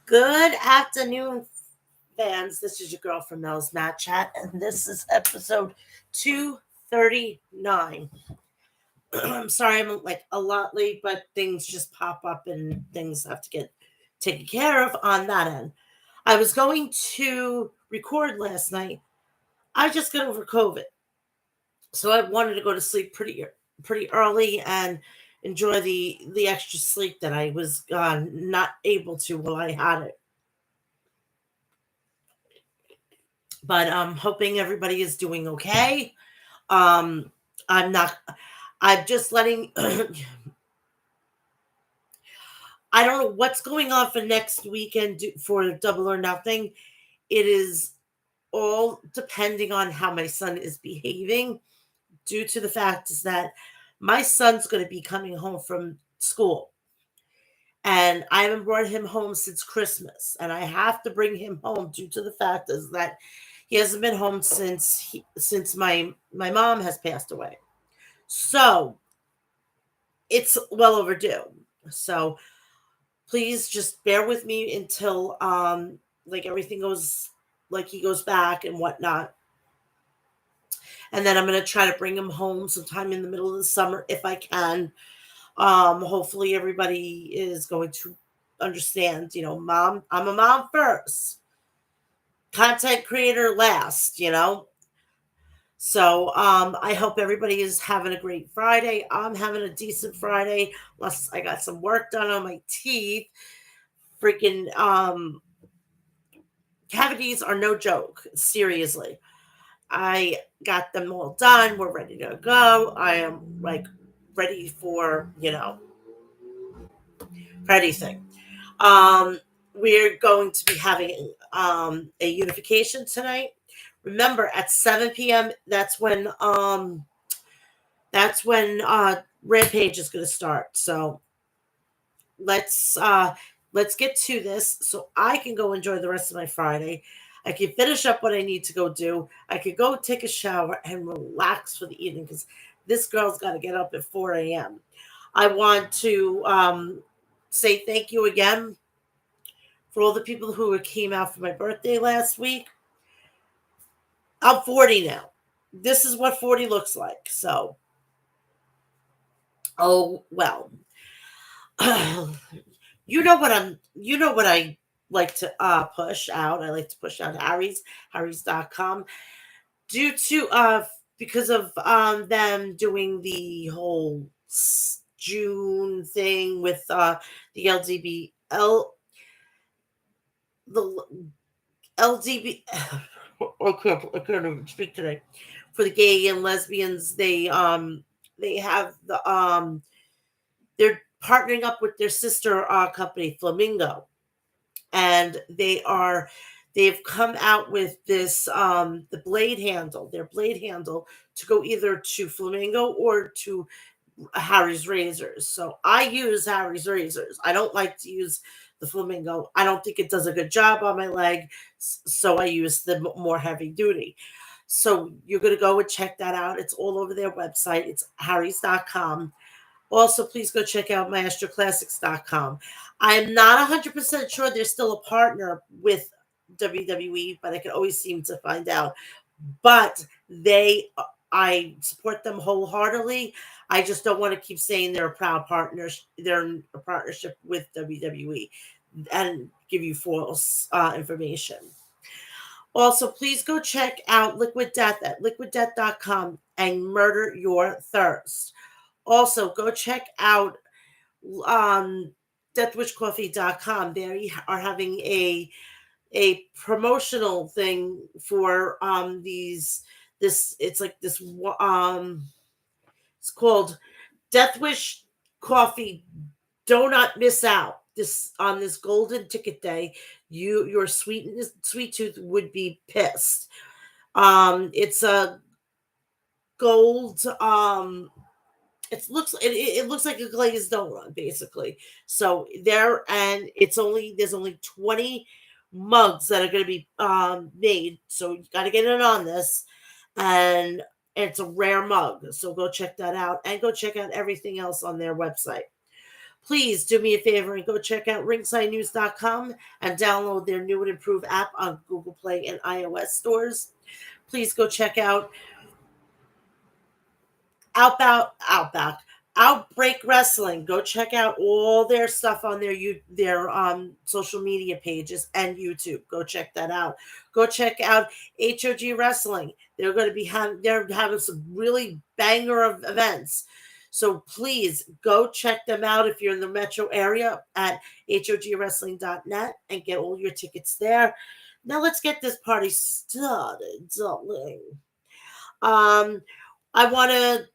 Good afternoon, fans. This is your girl from Mel'S Mat Chat, and this is episode 239. I'm sorry I'm like a lot late, but things just pop up and things have to get taken care of on that end. I was going to record last night. I just got over COVID, so I wanted to go to sleep pretty early and enjoy the extra sleep that I was not able to while I had it. But I'm hoping everybody is doing okay. Um, I'm not. I'm just letting. I don't know what's going on for next weekend for Double or Nothing. It is all depending on how my son is behaving. Due to the fact is that my son's going to be coming home from school, and I haven't brought him home since Christmas, and I have to bring him home due to the fact is that he hasn't been home since my mom has passed away. So it's well overdue. So please just bear with me until like everything goes like he goes back and whatnot. And then I'm gonna try to bring him home sometime in the middle of the summer if I can. Hopefully everybody is going to understand, mom, I'm a mom first. Content creator last. So I hope everybody is having a great Friday. I'm having a decent Friday, unless I got some work done on my teeth. Freaking cavities are no joke. Seriously. I got them all done. We're ready to go. I am like ready for, for anything. Um, we're going to be having a unification tonight. Remember at 7 p.m. That's when Rampage is going to start. So let's uh let's get to this so I can go enjoy the rest of my Friday. I can finish up what I need to go do. I could go take a shower and relax for the evening because this girl's got to get up at 4 a.m. I want to say thank you again for all the people who came out for my birthday last week. I'm 40 now. This is what 40 looks like. So, oh well. You know what I like to push out. I like to push out Harry's.com due to because of them doing the whole June thing with the the LDB. I can't even speak today. For the gay and lesbians, they have they're partnering up with their sister company Flamingo, and they've come out with this the blade handle, their blade handle, to go either to Flamingo or to Harry's razors. So I use Harry's razors. I don't like to use the Flamingo. I don't think it does a good job on my leg, so I use the more heavy duty. So you're going to go and check that out. It's all over their website. It's harrys.com. Also, please go check out maestroclassics.com. I'm not 100% sure they're still a partner with WWE, but I can always seem to find out. But they I support them wholeheartedly. I just don't want to keep saying they're a proud partners. They're in a partnership with WWE and give you false information. Also, please go check out Liquid Death at liquiddeath.com and murder your thirst. Also, go check out um, deathwishcoffee.com. They are having a promotional thing for this it's like this it's called Death Wish Coffee. Do not miss out this on this golden ticket day. Your sweet tooth would be pissed. It's a gold it looks like a glazed donut basically. So there's only 20 mugs that are going to be made, so you got to get in on this. And it's a rare mug, so go check that out and go check out everything else on their website. Please do me a favor and go check out ringsidenews.com and download their new and improved app on Google Play and iOS stores. Please go check out Outback, Outbreak Wrestling. Go check out all their stuff on their social media pages and YouTube. Go check that out. Go check out HOG Wrestling. They're having some really banger of events. So please go check them out if you're in the metro area at hogwrestling.net and get all your tickets there. Now let's get this party started, darling. Um, I want to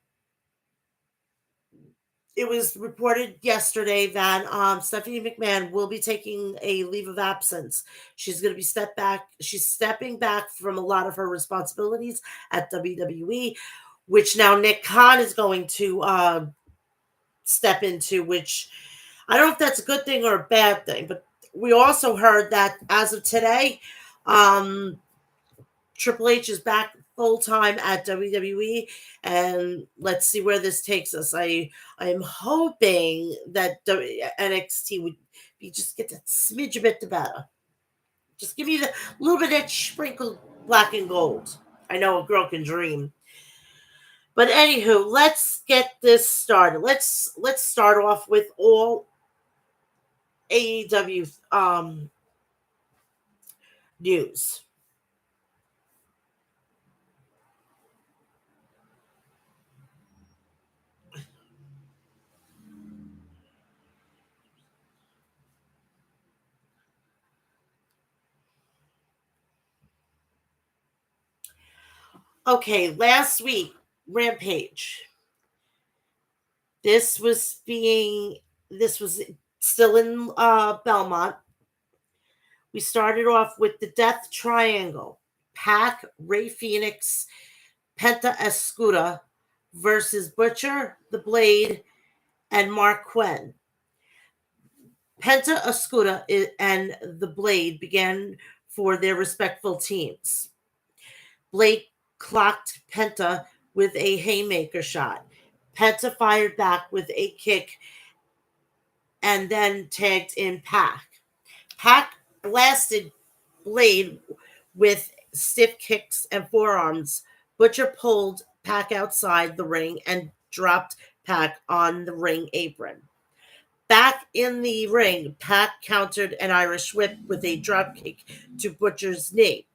It was reported yesterday that Stephanie McMahon will be taking a leave of absence. She's going to be She's stepping back from a lot of her responsibilities at WWE, which now Nick Khan is going to step into. Which I don't know if that's a good thing or a bad thing, but we also heard that as of today, um, Triple H is back full time at WWE, and let's see where this takes us. I'm hoping that NXT would be just get that smidge a bit better. Just give me the little bit of that sprinkle black and gold. I know a girl can dream. But anywho, let's get this started. Let's start off with all AEW news. Okay, last week, Rampage. This was being this was still in Belmont. We started off with the Death Triangle: Pac, Ray Phoenix, Penta Escuda versus Butcher, the Blade, and Mark Quinn. Penta Escuda and the Blade began for their respectful teams. Blade clocked Penta with a haymaker shot. Penta fired back with a kick and then tagged in Pac. Pac blasted Blade with stiff kicks and forearms. Butcher pulled Pac outside the ring and dropped Pac on the ring apron. Back in the ring, Pac countered an Irish whip with a dropkick to Butcher's knee.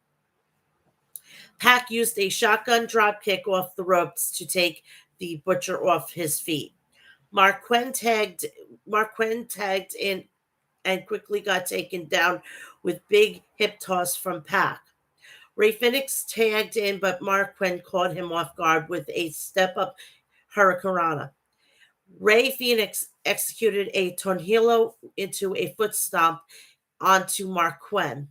Pac used a shotgun dropkick off the ropes to take the Butcher off his feet. Mark Quinn tagged in and quickly got taken down with big hip toss from Pac. Ray Phoenix tagged in, but Mark Quinn caught him off guard with a step-up hurricanrana. Ray Phoenix executed a tornillo into a foot stomp onto Mark Quinn.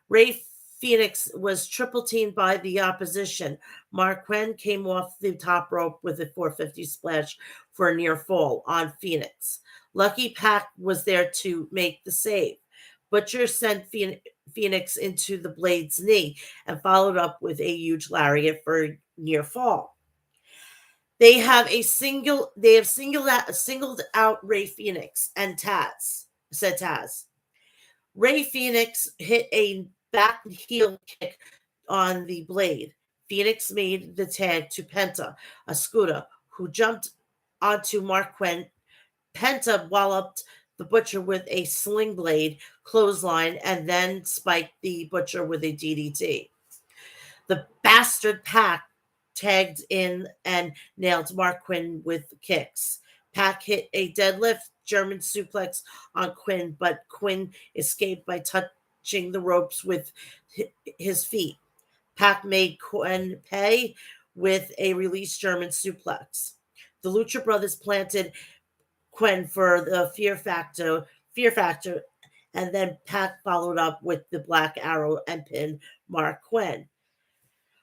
Ray Phoenix was triple teamed by the opposition. Mark Quinn came off the top rope with a 450 splash for a near fall on Phoenix. Lucky Pac was there to make the save. Butcher sent Phoenix into the Blade's knee and followed up with a huge lariat for a near fall. They have singled out Ray Phoenix and Taz. Ray Phoenix hit a back heel kick on the Blade. Phoenix made the tag to Penta, a scooter, who jumped onto Mark Quinn. Penta walloped the Butcher with a sling blade clothesline and then spiked the Butcher with a DDT. The Bastard Pack tagged in and nailed Mark Quinn with kicks. Pack hit a deadlift German suplex on Quinn, but Quinn escaped by touching the ropes with his feet. Pac made Quinn pay with a released German suplex. The Lucha Brothers planted Quinn for the fear factor, and then Pac followed up with the Black Arrow and pinned Mark Quinn.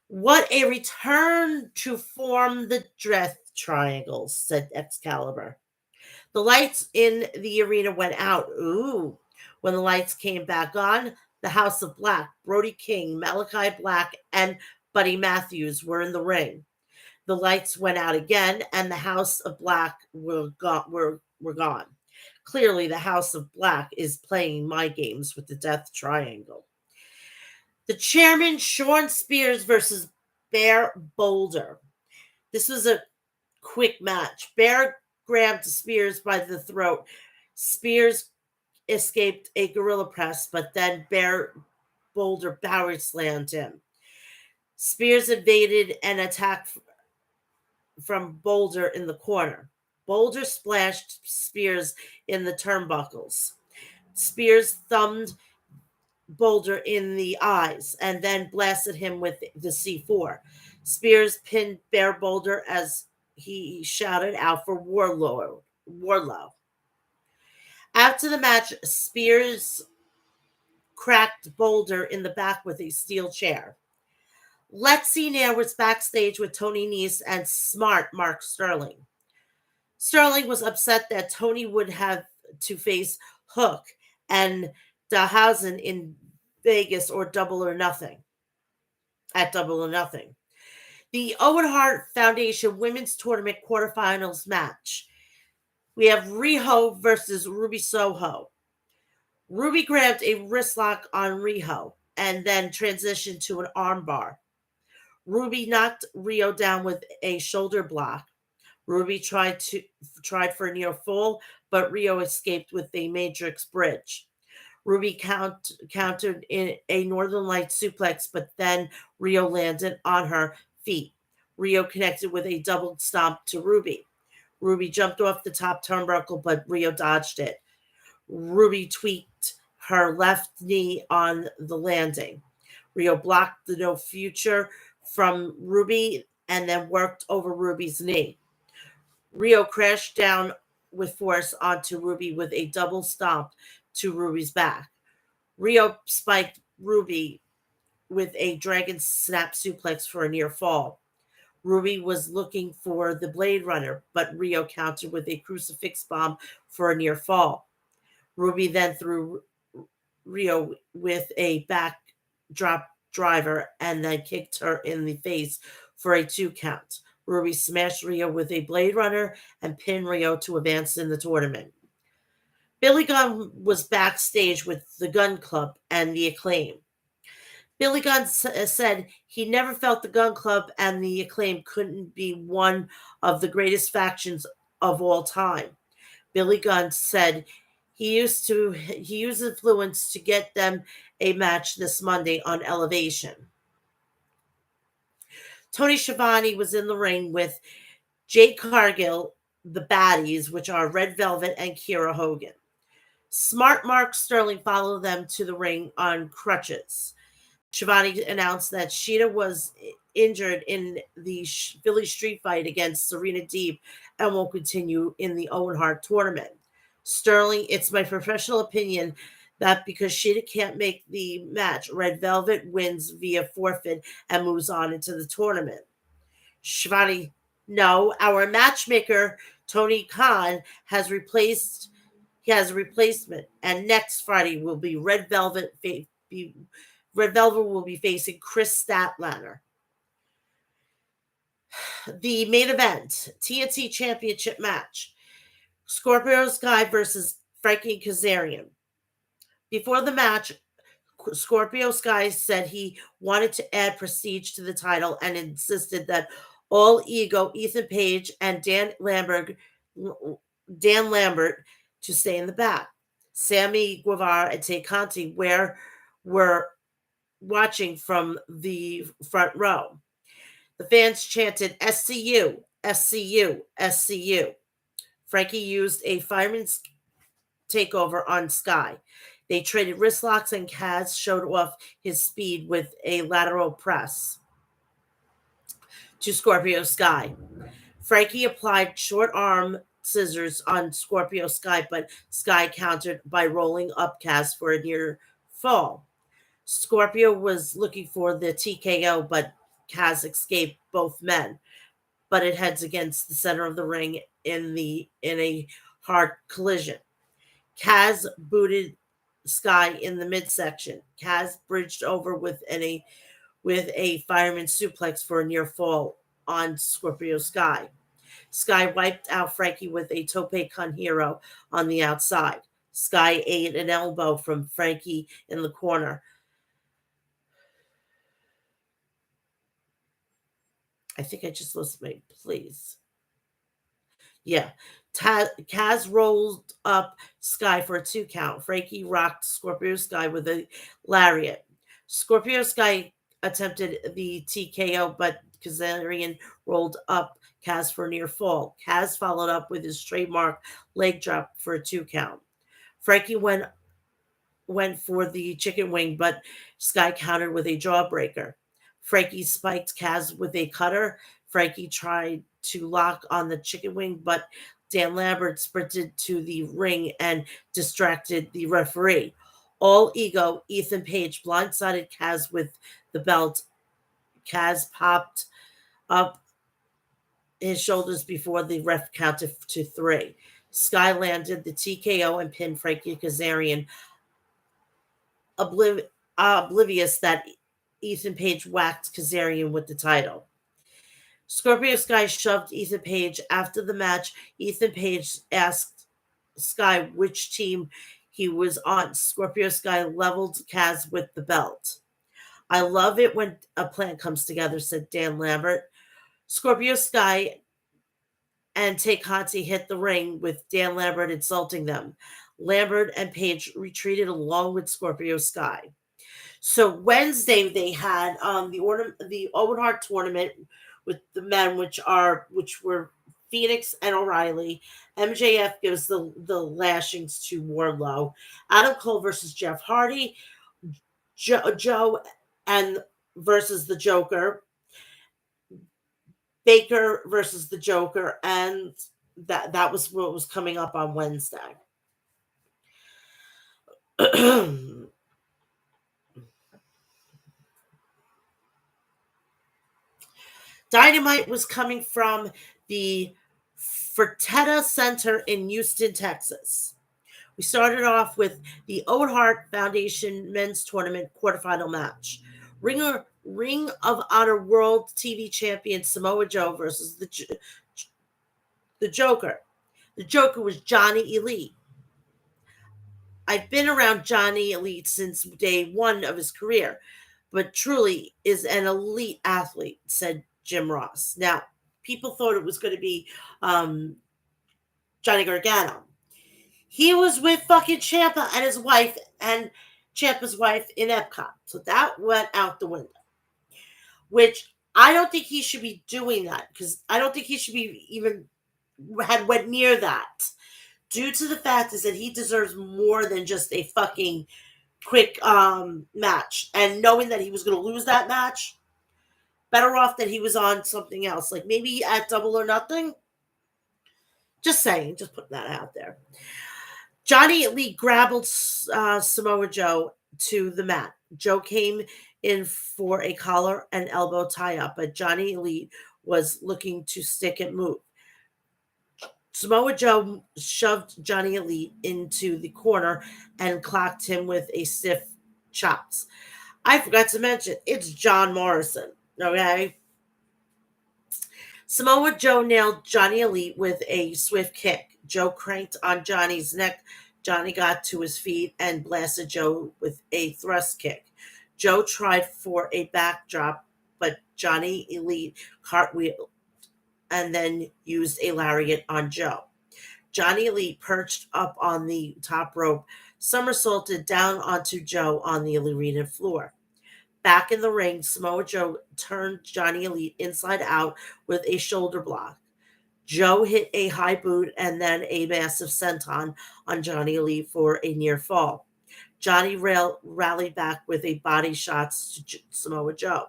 What a return to form the Death Triangles, said Excalibur. The lights in the arena went out. Ooh. When the lights came back on, the House of Black, Brody King, Malachi Black, and Buddy Matthews were in the ring. The lights went out again, and the House of Black were gone. Clearly, the House of Black is playing my games with the Death Triangle. The chairman, Sean Spears versus Bear Boulder. This was a quick match. Bear grabbed Spears by the throat. Spears escaped a gorilla press, but then Bear Boulder power slammed him. Spears evaded an attack from Boulder in the corner. Boulder splashed Spears in the turnbuckles. Spears thumbed Boulder in the eyes and then blasted him with the C4. Spears pinned Bear Boulder as he shouted out for Warlow. After the match, Spears cracked Boulder in the back with a steel chair. Let's See Now was backstage with Tony Nese and smart Mark Sterling. Sterling was upset that Tony would have to face Hook and Danhausen in Vegas or Double or Nothing. At Double or Nothing. The Owen Hart Foundation Women's Tournament quarterfinals match. We have Riho versus Ruby Soho. Ruby grabbed a wrist lock on Riho and then transitioned to an armbar. Ruby knocked Rio down with a shoulder block. Ruby tried for a near fall, but Rio escaped with a matrix bridge. Ruby countered in a Northern Light suplex, but then Rio landed on her feet. Rio connected with a double stomp to Ruby. Ruby jumped off the top turnbuckle, but Rio dodged it. Ruby tweaked her left knee on the landing. Rio blocked the no future from Ruby and then worked over Ruby's knee. Rio crashed down with force onto Ruby with a double stomp to Ruby's back. Rio spiked Ruby with a dragon snap suplex for a near fall. Ruby was looking for the Blade Runner, but Rio countered with a crucifix bomb for a near fall. Ruby then threw Rio with a backdrop driver and then kicked her in the face for a 2 count. Ruby smashed Rio with a Blade Runner and pinned Rio to advance in the tournament. Billy Gunn was backstage with the Gun Club and the Acclaim. Billy Gunn said he never felt the Gun Club and the Acclaim couldn't be one of the greatest factions of all time. Billy Gunn said he used influence to get them a match this Monday on Elevation. Tony Schiavone was in the ring with Jade Cargill, the Baddies, which are Red Velvet and Kiera Hogan. Smart Mark Sterling followed them to the ring on crutches. Schiavone announced that Sheeta was injured in the Philly street fight against Serena Deeb and will continue in the Owen Hart tournament. Sterling, it's my professional opinion that because Sheeta can't make the match, Red Velvet wins via forfeit and moves on into the tournament. Schiavone, no, our matchmaker, Tony Khan, has a replacement, and next Friday will be Red Velvet will be facing Chris Statlander. The main event, TNT Championship match. Scorpio Sky versus Frankie Kazarian. Before the match, Scorpio Sky said he wanted to add prestige to the title and insisted that all ego Ethan Page and Dan Lambert to stay in the back. Sammy Guevara and Tay Conti were watching from the front row. The fans chanted SCU, SCU, SCU. Frankie used a fireman's takeover on Sky. They traded wrist locks and Kaz showed off his speed with a lateral press to Scorpio Sky. Frankie applied short arm scissors on Scorpio Sky, but Sky countered by rolling up Kaz for a near fall. Scorpio was looking for the TKO, but Kaz escaped both men. But it heads against the center of the ring in a hard collision. Kaz booted Sky in the midsection. Kaz bridged over with a fireman suplex for a near fall on Scorpio Sky. Sky wiped out Frankie with a tope con hero on the outside. Sky ate an elbow from Frankie in the corner. I think I just lost my please. Yeah. Kaz rolled up Sky for a 2 count. Frankie rocked Scorpio Sky with a lariat. Scorpio Sky attempted the TKO, but Kazarian rolled up Kaz for a near fall. Kaz followed up with his trademark leg drop for a 2 count. Frankie went for the chicken wing, but Sky countered with a jawbreaker. Frankie spiked Kaz with a cutter. Frankie tried to lock on the chicken wing, but Dan Lambert sprinted to the ring and distracted the referee. All ego, Ethan Page blindsided Kaz with the belt. Kaz popped up his shoulders before the ref counted to 3. Sky landed the TKO and pinned Frankie Kazarian, oblivious that Ethan Page whacked Kazarian with the title. Scorpio Sky shoved Ethan Page. After the match, Ethan Page asked Sky which team he was on. Scorpio Sky leveled Kaz with the belt. I love it when a plan comes together, said Dan Lambert. Scorpio Sky and Tay Conti hit the ring with Dan Lambert insulting them. Lambert and Page retreated along with Scorpio Sky. So Wednesday they had the Owen Hart tournament with the men, which were Phoenix and O'Reilly. MJF gives the lashings to Wardlow. Adam Cole versus Jeff Hardy. Joe and versus the Joker. Baker versus the Joker, and that was what was coming up on Wednesday. Dynamite was coming from the Fertitta Center in Houston, Texas. We started off with the Owen Hart Foundation Men's Tournament quarterfinal match. Ring of Honor World TV Champion Samoa Joe versus the Joker. The Joker was Johnny Elite. I've been around Johnny Elite since day one of his career, but truly is an elite athlete, said Jim Ross. Now, people thought it was going to be Johnny Gargano. He was with fucking Ciampa and his wife and Ciampa's wife in Epcot. So that went out the window. Which I don't think he should be doing that, because I don't think he should be even went near that. Due to the fact is that he deserves more than just a fucking quick match. And knowing that he was going to lose that match, better off that he was on something else. Like maybe at Double or Nothing. Just saying. Just putting that out there. Johnny Elite grappled Samoa Joe to the mat. Joe came in for a collar and elbow tie-up, but Johnny Elite was looking to stick and move. Samoa Joe shoved Johnny Elite into the corner and clocked him with a stiff chops. I forgot to mention, it's John Morrison, okay? Samoa Joe nailed Johnny Elite with a swift kick. Joe cranked on Johnny's neck Johnny got to his feet and blasted Joe with a thrust kick. Joe tried for a backdrop, but Johnny Elite cartwheel and then used a lariat on Joe. Johnny Elite perched up on the top rope, somersaulted down onto Joe on the arena floor. Back in the ring, Samoa Joe turned Johnny Elite inside out with a shoulder block. Joe hit a high boot and then a massive senton on Johnny Elite for a near fall. Johnny rallied back with a body shots to Samoa Joe.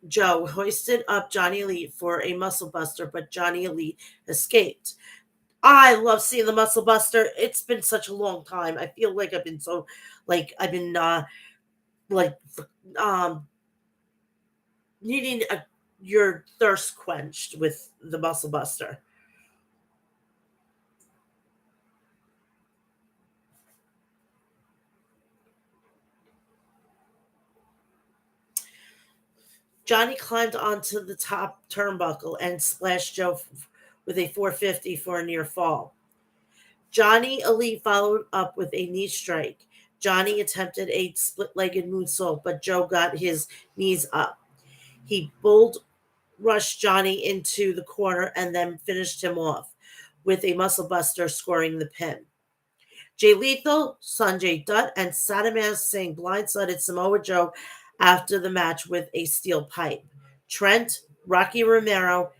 Joe hoisted up Johnny Elite for a muscle buster, but Johnny Elite escaped. I love seeing the muscle buster. It's been such a long time. I feel like I've been so, like I've been like um needing your thirst quenched with the muscle buster. Johnny climbed onto the top turnbuckle and splashed Joe with a 450 for a near fall. Johnny Elite followed up with a knee strike. Johnny attempted a split legged moonsault, but Joe got his knees up. He bull rushed Johnny into the corner and then finished him off with a muscle buster, scoring the pin. Jay Lethal, Sanjay Dutt, and Saddam Singh blindsided Samoa Joe after the match with a steel pipe. Trent, Rocky Romero,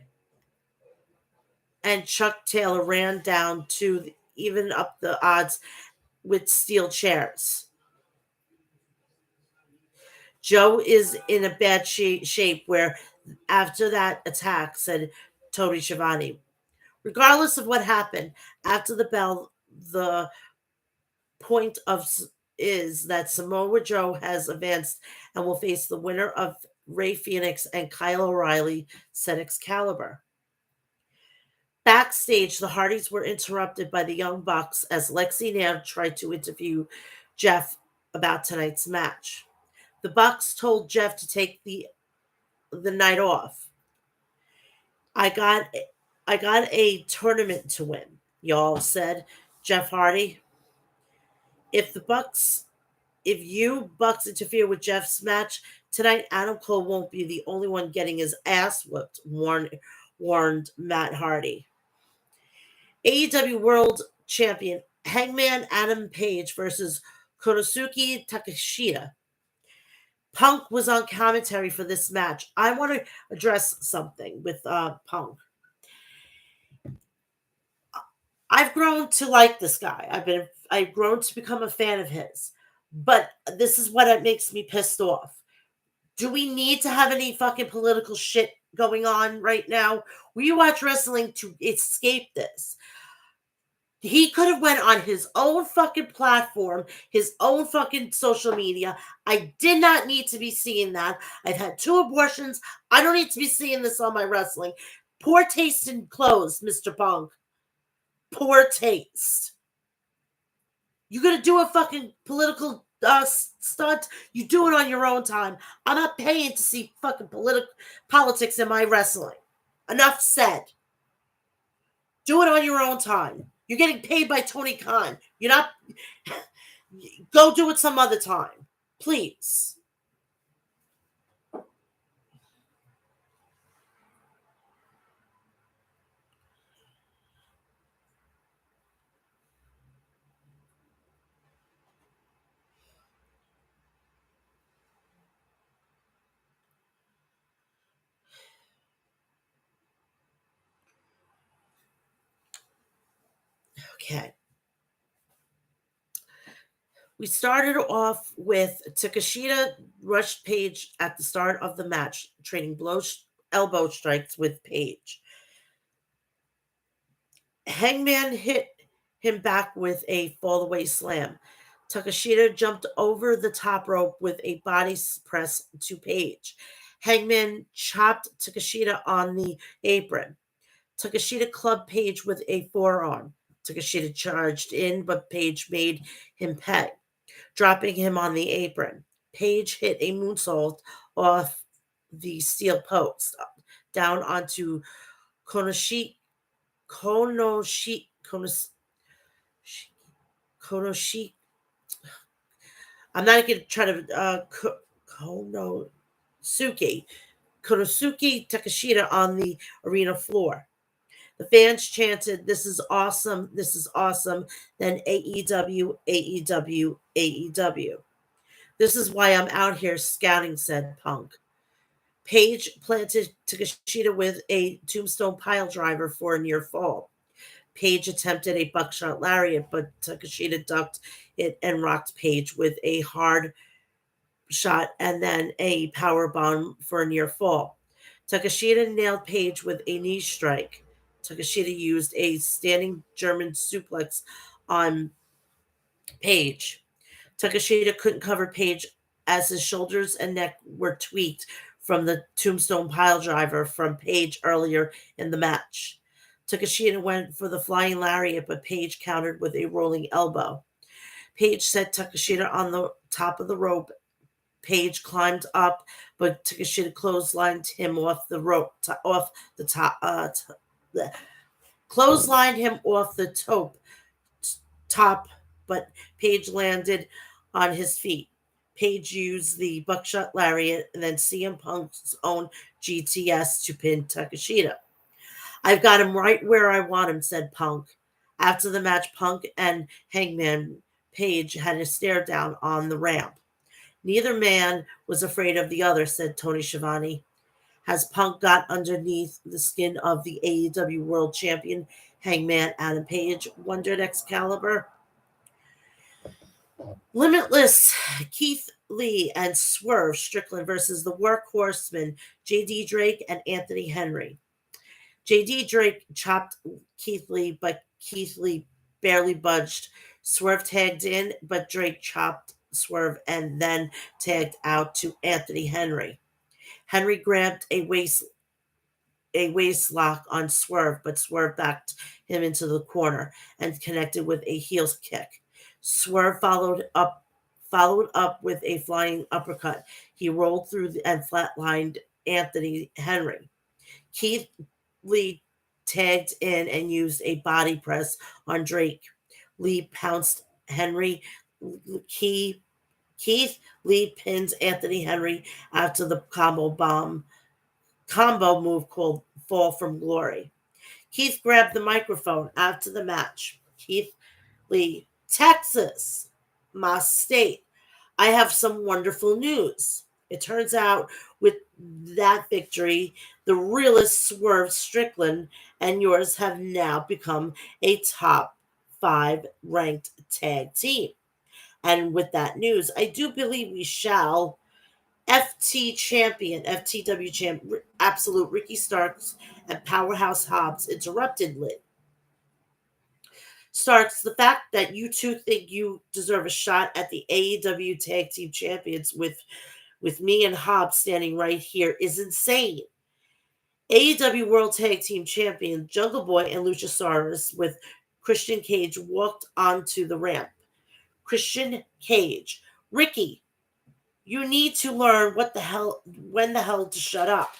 and Chuck Taylor ran down to even up the odds with steel chairs. Joe is in a bad shape where after that attack, said Tony Schiavone. Regardless of what happened, after the bell, the point of is that Samoa Joe has advanced and will face the winner of Ray Phoenix and Kyle O'Reilly, said Excalibur. Backstage, the Hardys were interrupted by the Young Bucks as Lexi Nair tried to interview Jeff about tonight's match. The Bucks told Jeff to take the night off. I got I got a tournament to win, y'all, said Jeff Hardy. If the Bucks if you Bucks interfere with Jeff's match tonight, Adam Cole won't be the only one getting his ass whipped, warned Matt Hardy. AEW World Champion Hangman Adam Page versus Konosuke Takeshita. Punk was on commentary for this match. I want to address something with Punk. I've grown to like this guy. I've grown to become a fan of his. But this is what makes me pissed off. Do we need to have any fucking political shit going on right now? We watch wrestling to escape this. He could have went on his own fucking platform, his own fucking social media. I did not need to be seeing that. I've had 2 abortions. I don't need to be seeing this on my wrestling. Poor taste in clothes, Mr. Punk. Poor taste. You gonna do a fucking political stunt? You do it on your own time. I'm not paying to see fucking politics in my wrestling. Enough said. Do it on your own time. You're getting paid by Tony Khan. You're not. Go do it some other time, please. Okay. We started off with Takeshita rushed Page at the start of the match, trading elbow strikes with Page. Hangman hit him back with a fallaway slam. Takeshita jumped over the top rope with a body press to Page. Hangman chopped Takeshita on the apron. Takeshita clubbed Page with a forearm. Takeshita charged in, but Page made him peg, dropping him on the apron. Page hit a moonsault off the steel post down onto Konoshi, Konoshi, Konoshi. I'm not going to try to Konosuke Konosuke Takashita on the arena floor. The fans chanted, "This is awesome! This is awesome!" Then AEW, AEW, AEW. "This is why I'm out here scouting," said Punk. Page planted Takashita with a tombstone pile driver for a near fall. Page attempted a buckshot lariat, but Takashita ducked it and rocked Page with a hard shot and then a power bomb for a near fall. Takashita nailed Page with a knee strike. Takashita used a standing German suplex on Page. Takashita couldn't cover Page as his shoulders and neck were tweaked from the tombstone pile driver from Page earlier in the match. Takashita went for the flying lariat, but Page countered with a rolling elbow. Page set Takashita on the top of the rope. Page climbed up, but Takashita clotheslined him off the rope, off the top, clotheslined him off the top, but Page landed on his feet. Page used the buckshot lariat and then CM Punk's own GTS to pin Takashita. "I've got him right where I want him," said Punk. After the match, Punk and Hangman Page had a stare down on the ramp. "Neither man was afraid of the other," said Tony Schiavone. "Has Punk got underneath the skin of the AEW World Champion Hangman Adam Page?" wondered Excalibur. Limitless, Keith Lee and Swerve Strickland versus the Workhorsemen JD Drake and Anthony Henry. JD Drake chopped Keith Lee, but Keith Lee barely budged. Swerve tagged in, but Drake chopped Swerve and then tagged out to Anthony Henry. Henry grabbed a waist lock on Swerve, but Swerve backed him into the corner and connected with a heels kick. Swerve followed up with a flying uppercut. He rolled through and flatlined Anthony Henry. Keith Lee tagged in and used a body press on Drake. Lee pounced Henry. Keith Lee pins Anthony Henry after the combo move called Fall from Glory. Keith grabbed the microphone after the match. Keith Lee, "Texas, my state. I have some wonderful news. It turns out with that victory, the realest Swerve Strickland and yours have now become a top 5 ranked tag team. And with that news, I do believe we shall FTW champion, absolute Ricky Starks and Powerhouse Hobbs interrupted Lit. Starks, the fact that you two think you deserve a shot at the AEW Tag Team Champions with me and Hobbs standing right here is insane. AEW World Tag Team Champion Jungle Boy and Luchasaurus with Christian Cage walked onto the ramp. Christian Cage, "Ricky, you need to learn when the hell to shut up.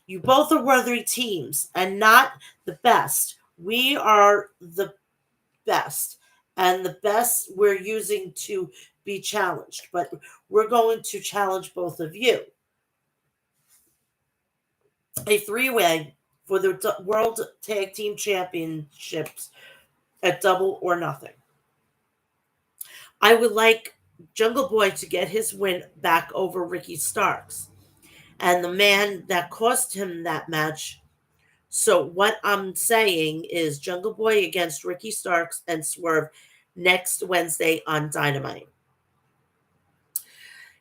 You both are worthy teams and not the best. We are the best, and the best we're using to be challenged, but we're going to challenge both of you. A 3-way for the World Tag Team Championships at Double or Nothing. I would like Jungle Boy to get his win back over Ricky Starks and the man that cost him that match. So what I'm saying is Jungle Boy against Ricky Starks and Swerve next Wednesday on Dynamite."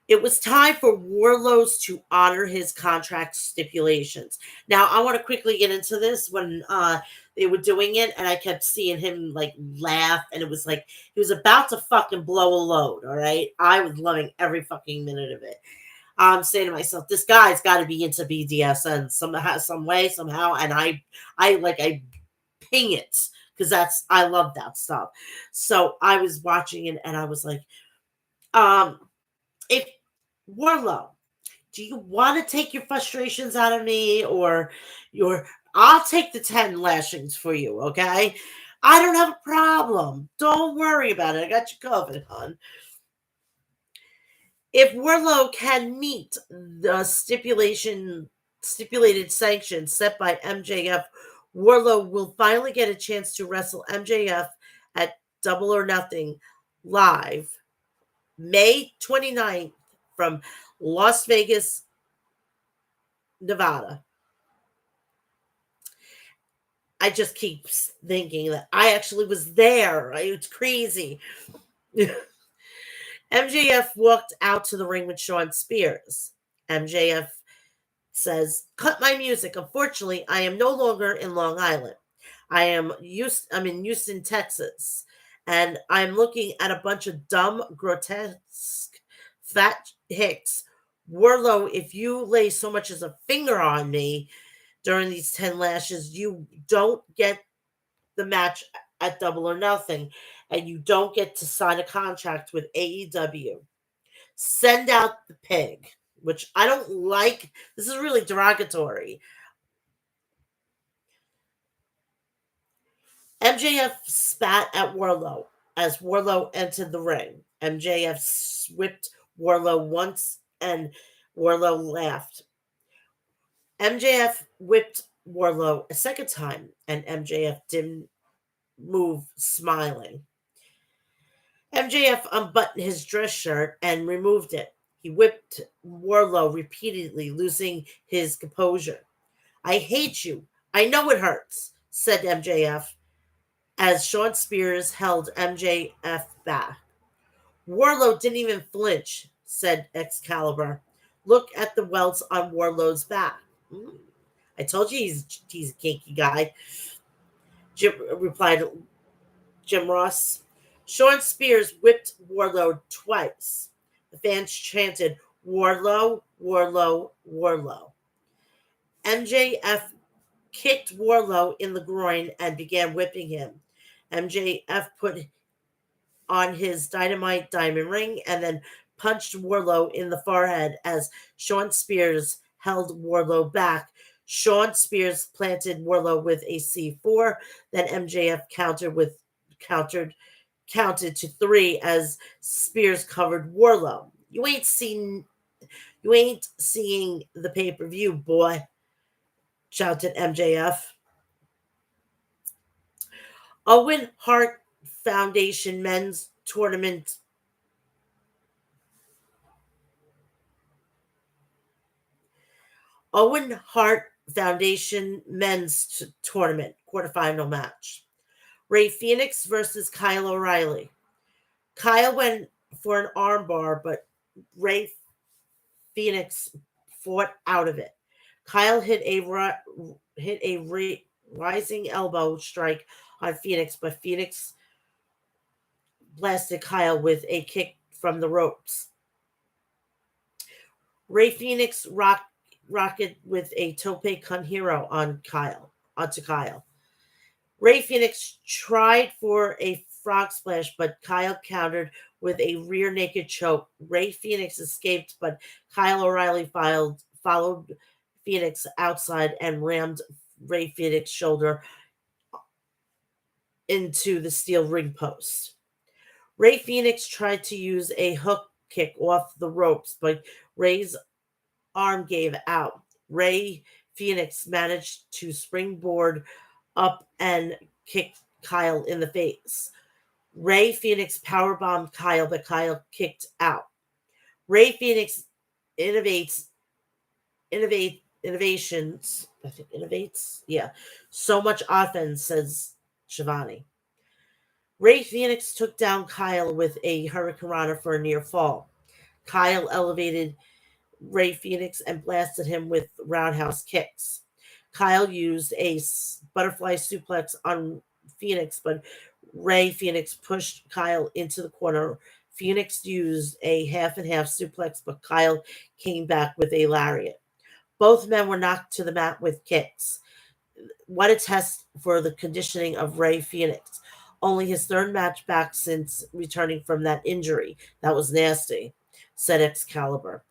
It was time for Warlords to honor his contract stipulations. Now, I want to quickly get into this when they were doing it, and I kept seeing him like laugh, and it was like he was about to fucking blow a load. All right, I was loving every fucking minute of it. I'm saying to myself, this guy's got to be into BDSM somehow, some way, somehow, and I ping it because I love that stuff. So I was watching it, and I was like, if Warlow, do you want to take your frustrations out of me or I'll take the 10 lashings for you, okay? I don't have a problem. Don't worry about it. I got you covered, hon. If Warlow can meet the stipulated sanctions set by MJF, Warlow will finally get a chance to wrestle MJF at Double or Nothing live May 29th from Las Vegas, Nevada. I just keep thinking that I actually was there. It's crazy. MJF walked out to the ring with Shawn Spears. MJF says, "Cut my music. Unfortunately, I am no longer in Long Island. I'm in Houston, Texas, and I'm looking at a bunch of dumb, grotesque, fat hicks. Warlow, if you lay so much as a finger on me during these 10 lashes, you don't get the match at Double or Nothing, and you don't get to sign a contract with AEW. Send out the pig," which I don't like. This is really derogatory. MJF spat at Warlow as Warlow entered the ring. MJF whipped Warlow once and Warlow laughed. MJF whipped Warlow a second time and MJF didn't move, smiling. MJF unbuttoned his dress shirt and removed it. He whipped Warlow repeatedly, losing his composure. "I hate you. I know it hurts," said MJF as Shawn Spears held MJF back. "Warlow didn't even flinch," said Excalibur. "Look at the welts on Warlow's back." I told you he's a kinky guy," replied Jim Ross. Shawn Spears whipped Warlow twice. The fans chanted, "Warlow, Warlow, Warlow." MJF kicked Warlow in the groin and began whipping him. MJF put on his dynamite diamond ring and then punched Warlow in the forehead as Shawn Spears held Warlow back. Shawn Spears planted Warlow with a C4. Then MJF counted to 3 as Spears covered Warlow. You ain't seeing the pay-per-view, boy," shouted MJF. Owen Hart Foundation Men's Tournament Owen Hart Foundation Men's Tournament quarterfinal match. Ray Phoenix versus Kyle O'Reilly. Kyle went for an armbar, but Ray Phoenix fought out of it. Kyle hit a rising elbow strike on Phoenix, but Phoenix blasted Kyle with a kick from the ropes. Ray Phoenix rocket with a tope con hero onto Kyle. Ray Phoenix tried for a frog splash, but Kyle countered with a rear naked choke. Ray Phoenix escaped, but Kyle O'Reilly followed Phoenix outside and rammed Ray Phoenix's shoulder into the steel ring post. Ray Phoenix tried to use a hook kick off the ropes, but Ray's arm gave out. Ray Phoenix managed to springboard up and kick Kyle in the face. Ray Phoenix powerbombed Kyle, but Kyle kicked out. Ray Phoenix innovations. I think innovates. Yeah. So much offense, says Shivani. Ray Phoenix took down Kyle with a hurricanrana for a near fall. Kyle elevated Ray Phoenix and blasted him with roundhouse kicks. Kyle used a butterfly suplex on Phoenix, but Ray Phoenix pushed Kyle into the corner. Phoenix used a half and half suplex, but Kyle came back with a lariat. Both men were knocked to the mat with kicks. What a test for the conditioning of Ray Phoenix. Only his third match back since returning from that injury. That was nasty, said Excalibur.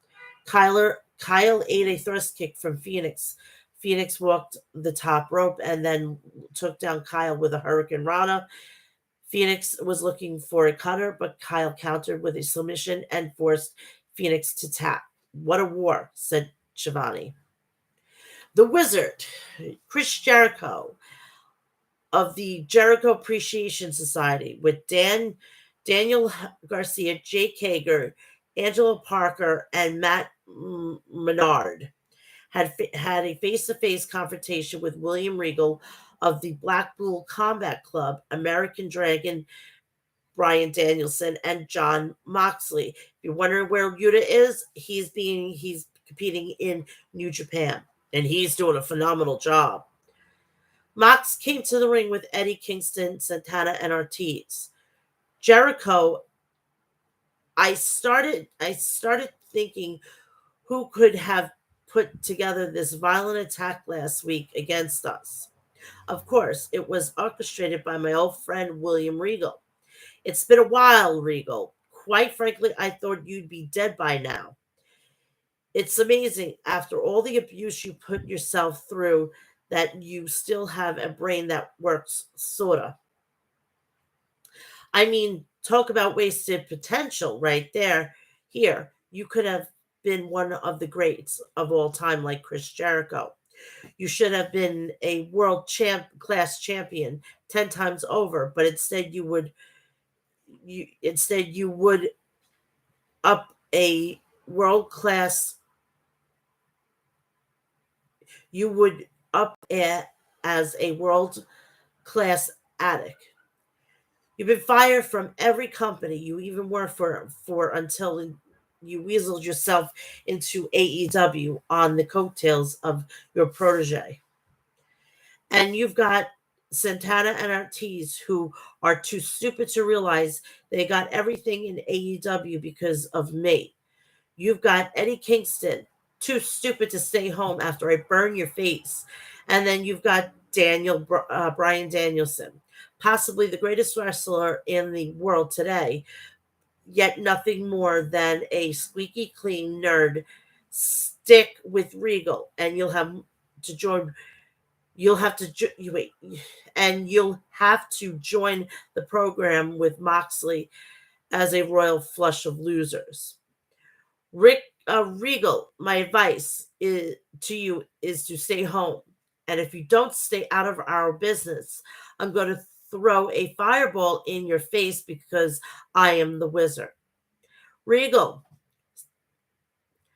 Kyle ate a thrust kick from Phoenix. Phoenix walked the top rope and then took down Kyle with a Hurricane Rana. Phoenix was looking for a cutter, but Kyle countered with a submission and forced Phoenix to tap. What a war, said Shivani. The Wizard, Chris Jericho of the Jericho Appreciation Society, with Daniel Garcia, Jake Hager, Angelo Parker, and Matt Menard, had a face-to-face confrontation with William Regal of the Blackpool Combat Club, American Dragon, Brian Danielson, and John Moxley. If you're wondering where Yuta is, he's competing in New Japan, and he's doing a phenomenal job. Mox came to the ring with Eddie Kingston, Santana, and Ortiz. Jericho, I started thinking who could have put together this violent attack last week against us. Of course, it was orchestrated by my old friend William Regal. It's been a while, Regal. Quite frankly, I thought you'd be dead by now. It's amazing, after all the abuse you put yourself through, that you still have a brain that works, sorta. I mean, talk about wasted potential right there. Here, you could have been one of the greats of all time, like Chris Jericho. You should have been a world class champion 10 times over, but instead you would up a world class you would up as a world class addict. You've been fired from every company you even worked for until you weaseled yourself into AEW on the coattails of your protege. And you've got Santana and Ortiz, who are too stupid to realize they got everything in AEW because of me. You've got Eddie Kingston, too stupid to stay home after I burn your face. And then you've got Brian Danielson, possibly the greatest wrestler in the world today, yet nothing more than a squeaky clean nerd. Stick with Regal, and to join. You'll have to you wait, and you'll have to join the program with Moxley as a royal flush of losers. Regal, my to you is to stay home. And if you don't stay out of our business, I'm going to throw a fireball in your face because I am the wizard. Regal,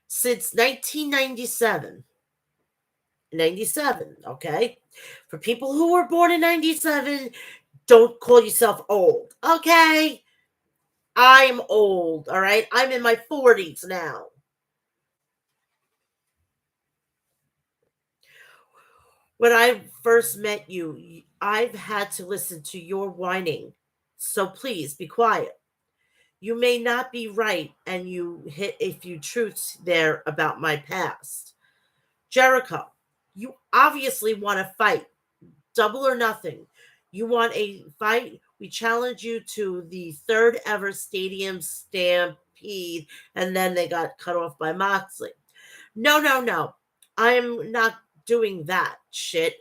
since 1997, 97, okay? For people who were born in 97, don't call yourself old, okay? I'm old, all right? I'm in my 40s now. When I first met you, I've had to listen to your whining. So please be quiet. You may not be right, and you hit a few truths there about my past. Jericho, you obviously want to fight. Double or nothing. You want a fight? We challenge you to the third ever stadium stampede, and then they got cut off by Moxley. No, no, no. I'm not doing that shit.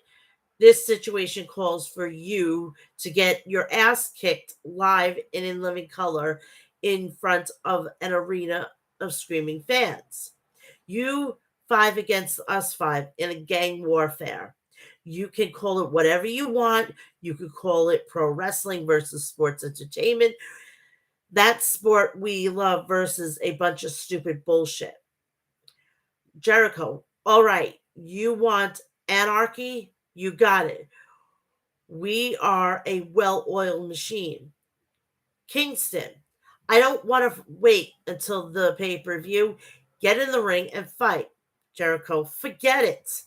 This situation calls for you to get your ass kicked live and in living color in front of an arena of screaming fans. You five against us five in a gang warfare. You can call it whatever you want. You could call it pro wrestling versus sports entertainment. That sport we love versus a bunch of stupid bullshit. Jericho, all right. You want anarchy? You got it. We are a well oiled machine. Kingston, I don't want to wait until the pay per view. Get in the ring and fight. Jericho, forget it.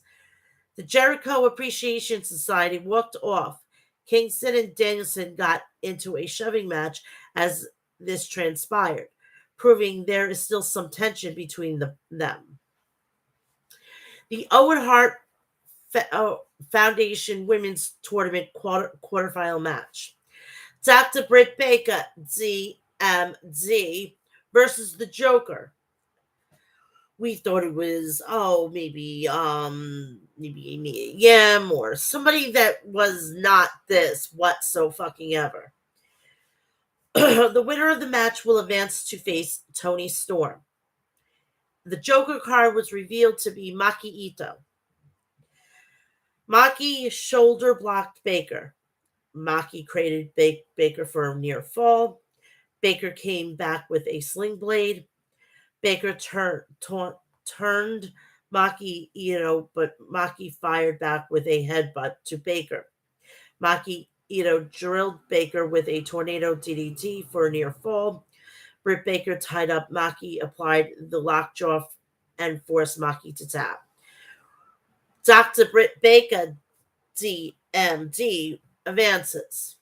The Jericho Appreciation Society walked off. Kingston and Danielson got into a shoving match as this transpired, proving there is still some tension between them. The Owen Hart Foundation Women's Tournament quarterfinal match. Dr. Britt Baker, DMZ, versus the Joker. we thought it was, oh, maybe Mia Yim or somebody that was not this whatso fucking ever. The winner of the match will advance to face Tony Storm. The Joker card was revealed to be Maki Ito. Maki shoulder blocked Baker. Maki created Baker for a near fall. Baker came back with a sling blade. Baker turned Maki Ito, but Maki fired back with a headbutt to Baker. Maki Ito drilled Baker with a tornado DDT for a near fall. Britt Baker tied up Maki, applied the lockjaw, and forced Maki to tap. Dr. Britt Baker, DMD, advances.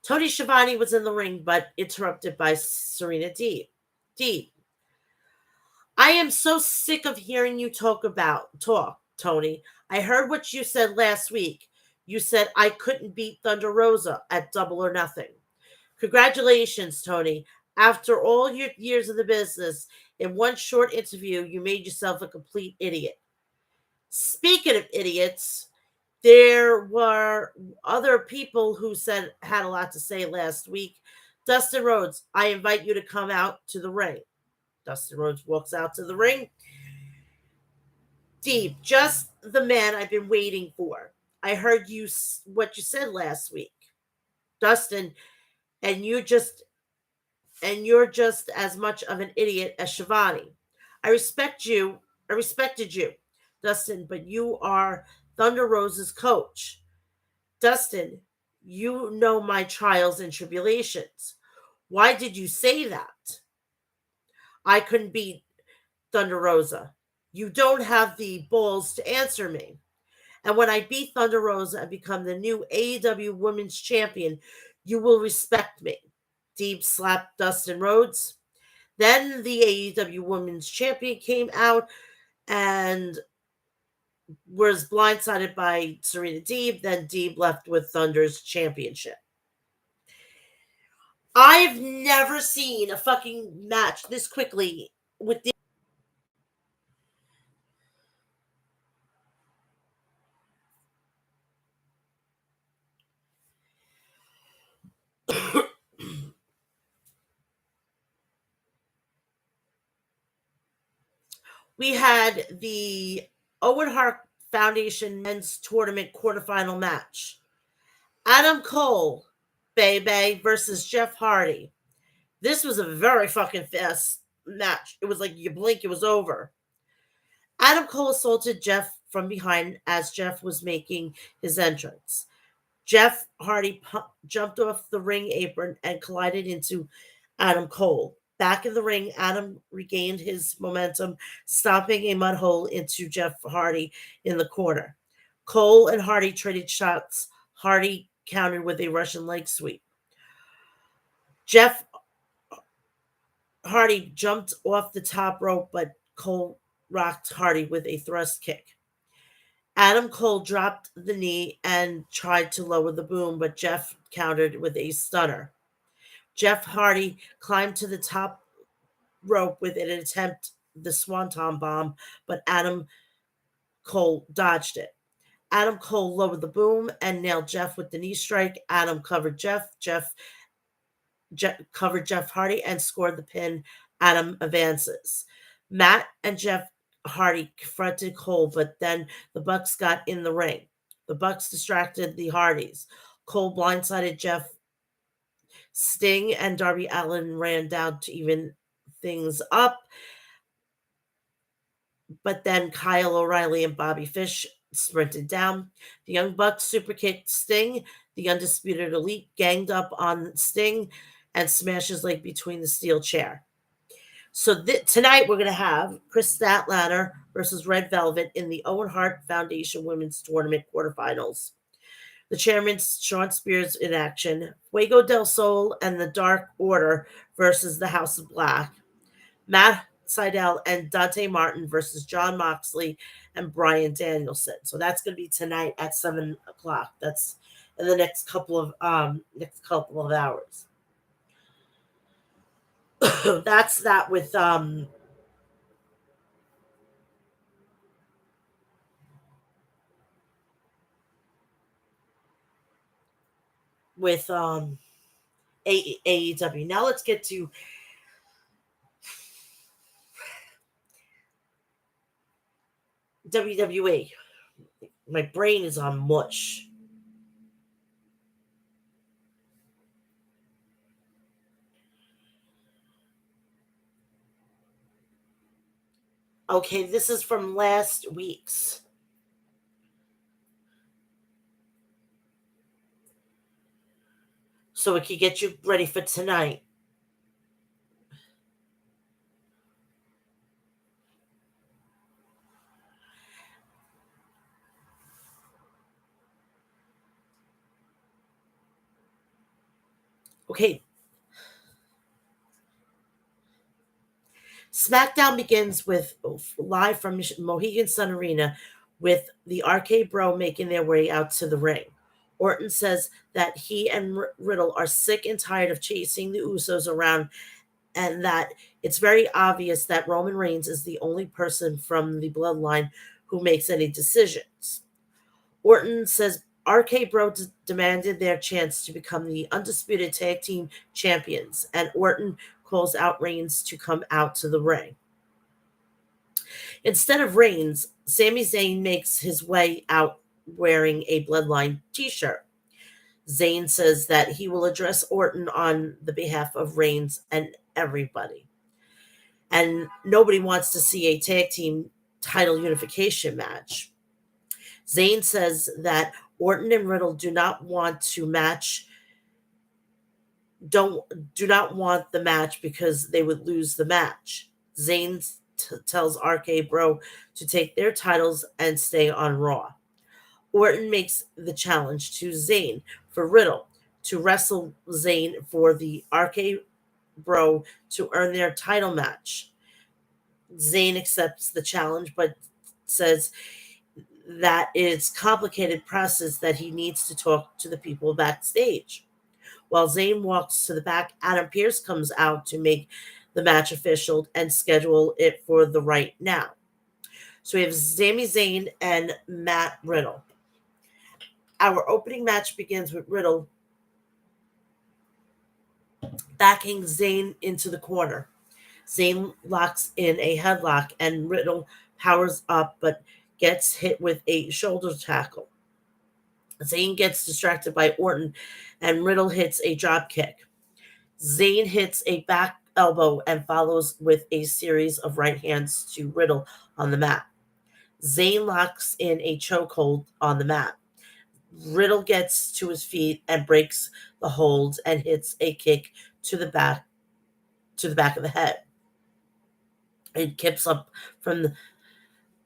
Tony Schiavone was in the ring, but interrupted by Serena Deeb. I am so sick of hearing you talk, Tony. I heard what you said last week. You said I couldn't beat Thunder Rosa at Double or Nothing. Congratulations, Tony. After all your years in the business, in one short interview, you made yourself a complete idiot. Speaking of idiots, there were other people who had a lot to say last week. Dustin Rhodes, I invite you to come out to the ring. Dustin Rhodes walks out to the ring. Deep, just the man I've been waiting for. I heard what you said last week, Dustin, and you're just as much of an idiot as Shivani. I respect you. I respected you, Dustin, but you are Thunder Rosa's coach. Dustin, you know my trials and tribulations. Why did you say that? I couldn't beat Thunder Rosa. You don't have the balls to answer me. And when I beat Thunder Rosa and become the new AEW Women's Champion, you will respect me. Deep slapped Dustin Rhodes. Then the AEW Women's Champion came out and was blindsided by Serena Deeb. Then Deeb left with Thunder's championship. I've never seen a fucking match this quickly with the. We had the Owen Hart Foundation Men's Tournament quarterfinal match. Adam Cole, baby, versus Jeff Hardy. This was a very fucking fast match. It was like you blink, it was over. Adam Cole assaulted Jeff from behind as Jeff was making his entrance. Jeff Hardy jumped off the ring apron and collided into Adam Cole. Back in the ring, Adam regained his momentum, stomping a mud hole into Jeff Hardy in the corner. Cole and Hardy traded shots. Hardy countered with a Russian leg sweep. Jeff Hardy jumped off the top rope, but Cole rocked Hardy with a thrust kick. Adam Cole dropped the knee and tried to lower the boom, but Jeff countered with a stunner. Jeff Hardy climbed to the top rope with an attempt the Swanton bomb, but Adam Cole dodged it. Adam Cole lowered the boom and nailed Jeff with the knee strike. Adam covered Jeff covered Jeff Hardy and scored the pin. Adam advances. Matt and Jeff Hardy confronted Cole, but then the Bucks got in the ring. The Bucks distracted the Hardys. Cole blindsided Jeff. Sting and Darby Allin ran down to even things up, but then Kyle O'Reilly and Bobby Fish sprinted down. The Young Bucks super kicked Sting. The Undisputed Elite ganged up on Sting and smashed his leg between the steel chair. So tonight we're going to have Chris Statlander versus Red Velvet in the Owen Hart Foundation Women's Tournament quarterfinals. The chairman, Sean Spears, in action. Fuego del Sol and the Dark Order versus the House of Black. Matt Sydal and Dante Martin versus John Moxley and Bryan Danielson. So that's going to be tonight at 7:00. That's in the next couple of hours. That's that with with AEW. Now let's get to WWE. My brain is on mush. Okay, this is from last week's. So it can get you ready for tonight. Okay, SmackDown begins with live from Mohegan Sun Arena with the Arcade Bro making their way out to the ring. Orton says that he and Riddle are sick and tired of chasing the Usos around and that it's very obvious that Roman Reigns is the only person from the bloodline who makes any decisions. Orton says RK Bro demanded their chance to become the undisputed tag team champions, and Orton calls out Reigns to come out to the ring. Instead of Reigns, Sami Zayn makes his way out wearing a Bloodline t shirt. Zayn says that he will address Orton on the behalf of Reigns and everybody. And nobody wants to see a tag team title unification match. Zayn says that Orton and Riddle don't do not want the match because they would lose the match. Zayn tells RK Bro to take their titles and stay on Raw. Orton makes the challenge to Zayn for Riddle to wrestle Zayn for the RK Bro to earn their title match. Zayn accepts the challenge but says that it's complicated process that he needs to talk to the people backstage. While Zayn walks to the back, Adam Pearce comes out to make the match official and schedule it for the right now. So we have Sami Zayn and Matt Riddle. Our opening match begins with Riddle backing Zayn into the corner. Zayn locks in a headlock and Riddle powers up but gets hit with a shoulder tackle. Zayn gets distracted by Orton and Riddle hits a drop kick. Zayn hits a back elbow and follows with a series of right hands to Riddle on the mat. Zayn locks in a chokehold on the mat. Riddle gets to his feet and breaks the hold and hits a kick to the back of the head. It kips up from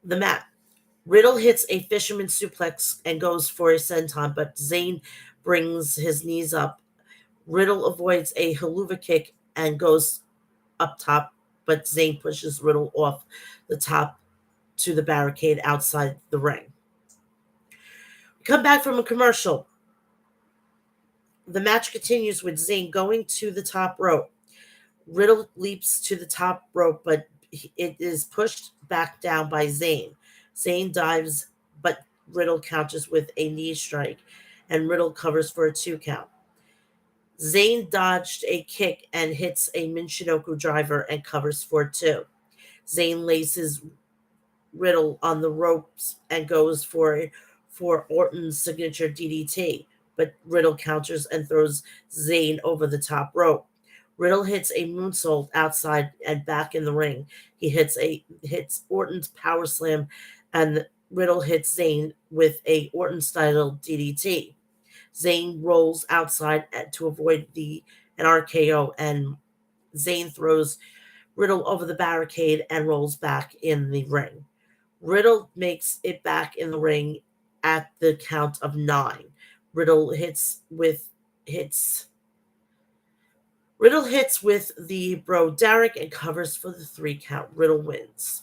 the mat. Riddle hits a fisherman suplex and goes for a senton, but Zayn brings his knees up. Riddle avoids a haluva kick and goes up top, but Zayn pushes Riddle off the top to the barricade outside the ring. We come back from a commercial. The match continues with Zayn going to the top rope. Riddle leaps to the top rope, but it is pushed back down by Zayn. Zayn dives, but Riddle counters with a knee strike, and Riddle covers for a 2 count. Zayn dodged a kick and hits a Michinoku driver and covers for 2. Zayn laces Riddle on the ropes and goes for Orton's signature DDT, but Riddle counters and throws Zayn over the top rope. Riddle hits a moonsault outside and back in the ring. He hits Orton's power slam, and Riddle hits Zayn with a Orton style DDT. Zayn rolls outside to avoid an RKO, and Zayn throws Riddle over the barricade and rolls back in the ring. Riddle makes it back in the ring at the count of 9. Riddle hits with the Bro Derek and covers for the 3 count. Riddle wins.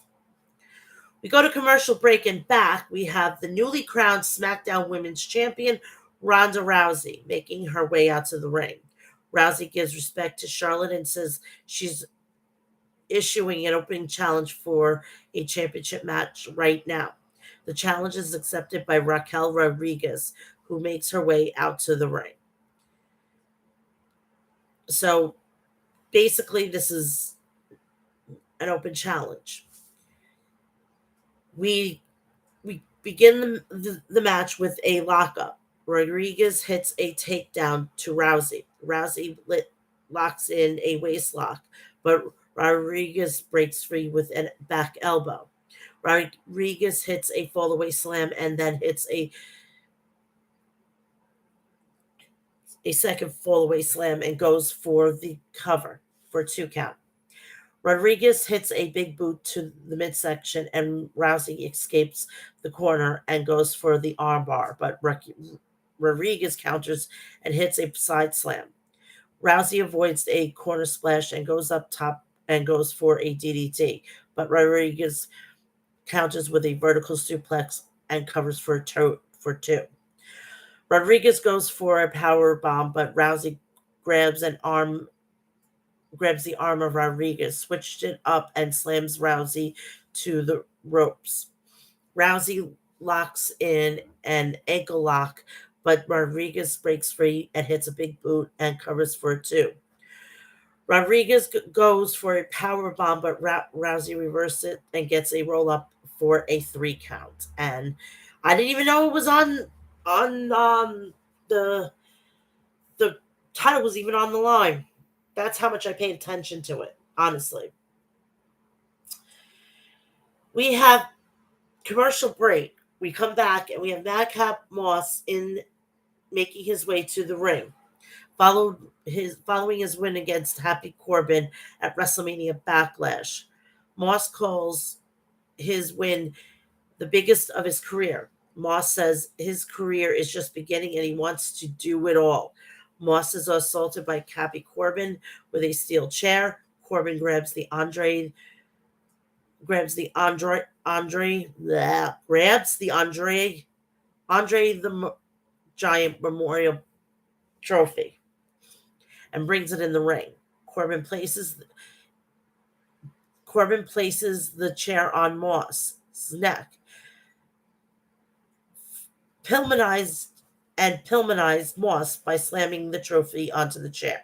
We go to commercial break and back. We have the newly crowned SmackDown Women's Champion, Ronda Rousey, making her way out to the ring. Rousey gives respect to Charlotte and says she's issuing an opening challenge for a championship match right now. The challenge is accepted by Raquel Rodriguez, who makes her way out to the ring. So basically, this is an open challenge. We we begin the match with a lockup. Rodriguez hits a takedown to Rousey. Locks in a waist lock, but Rodriguez breaks free with a back elbow. Rodriguez hits a fallaway slam and then hits a second fallaway slam and goes for the cover for 2 count. Rodriguez hits a big boot to the midsection, and Rousey escapes the corner and goes for the armbar, but Rodriguez counters and hits a side slam. Rousey avoids a corner splash and goes up top and goes for a DDT, but Rodriguez counters with a vertical suplex and covers for two. Rodriguez goes for a power bomb, but Rousey grabs an arm grabs the arm of Rodriguez, switched it up, and slams Rousey to the ropes. Rousey locks in an ankle lock, but Rodriguez breaks free and hits a big boot and covers for a 2. Rodriguez goes for a power bomb, but Rousey reverses it and gets a roll up for a 3 count. And I didn't even know it was on the title was even on the line. That's how much I paid attention to it, honestly. We have commercial break. We come back and we have Madcap Moss in making his way to the ring. Following his win against Happy Corbin at WrestleMania Backlash. Moss calls his win the biggest of his career. Moss says his career is just beginning and he wants to do it all. Moss is assaulted by Happy Corbin with a steel chair. Corbin grabs the Andre the Giant Memorial Trophy and brings it in the ring. Corbin places the chair on Moss's neck. Pillmanized Moss by slamming the trophy onto the chair.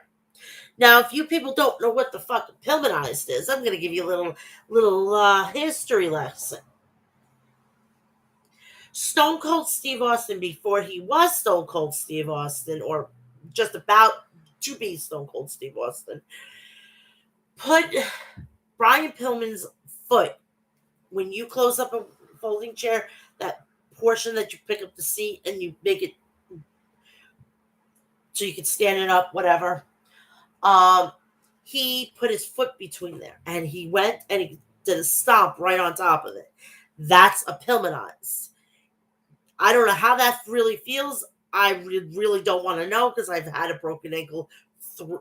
Now, if you people don't know what the fuck Pillmanized is, I'm going to give you a little history lesson. Stone Cold Steve Austin, before he was Stone Cold Steve Austin, or just about to be Stone Cold Steve Austin, put Brian Pillman's foot, when you close up a folding chair, that portion that you pick up the seat and you make it so you can stand it up, whatever. He put his foot between there and he went and he did a stomp right on top of it. That's a Pillmanized. I don't know how that really feels. I really don't want to know because I've had a broken ankle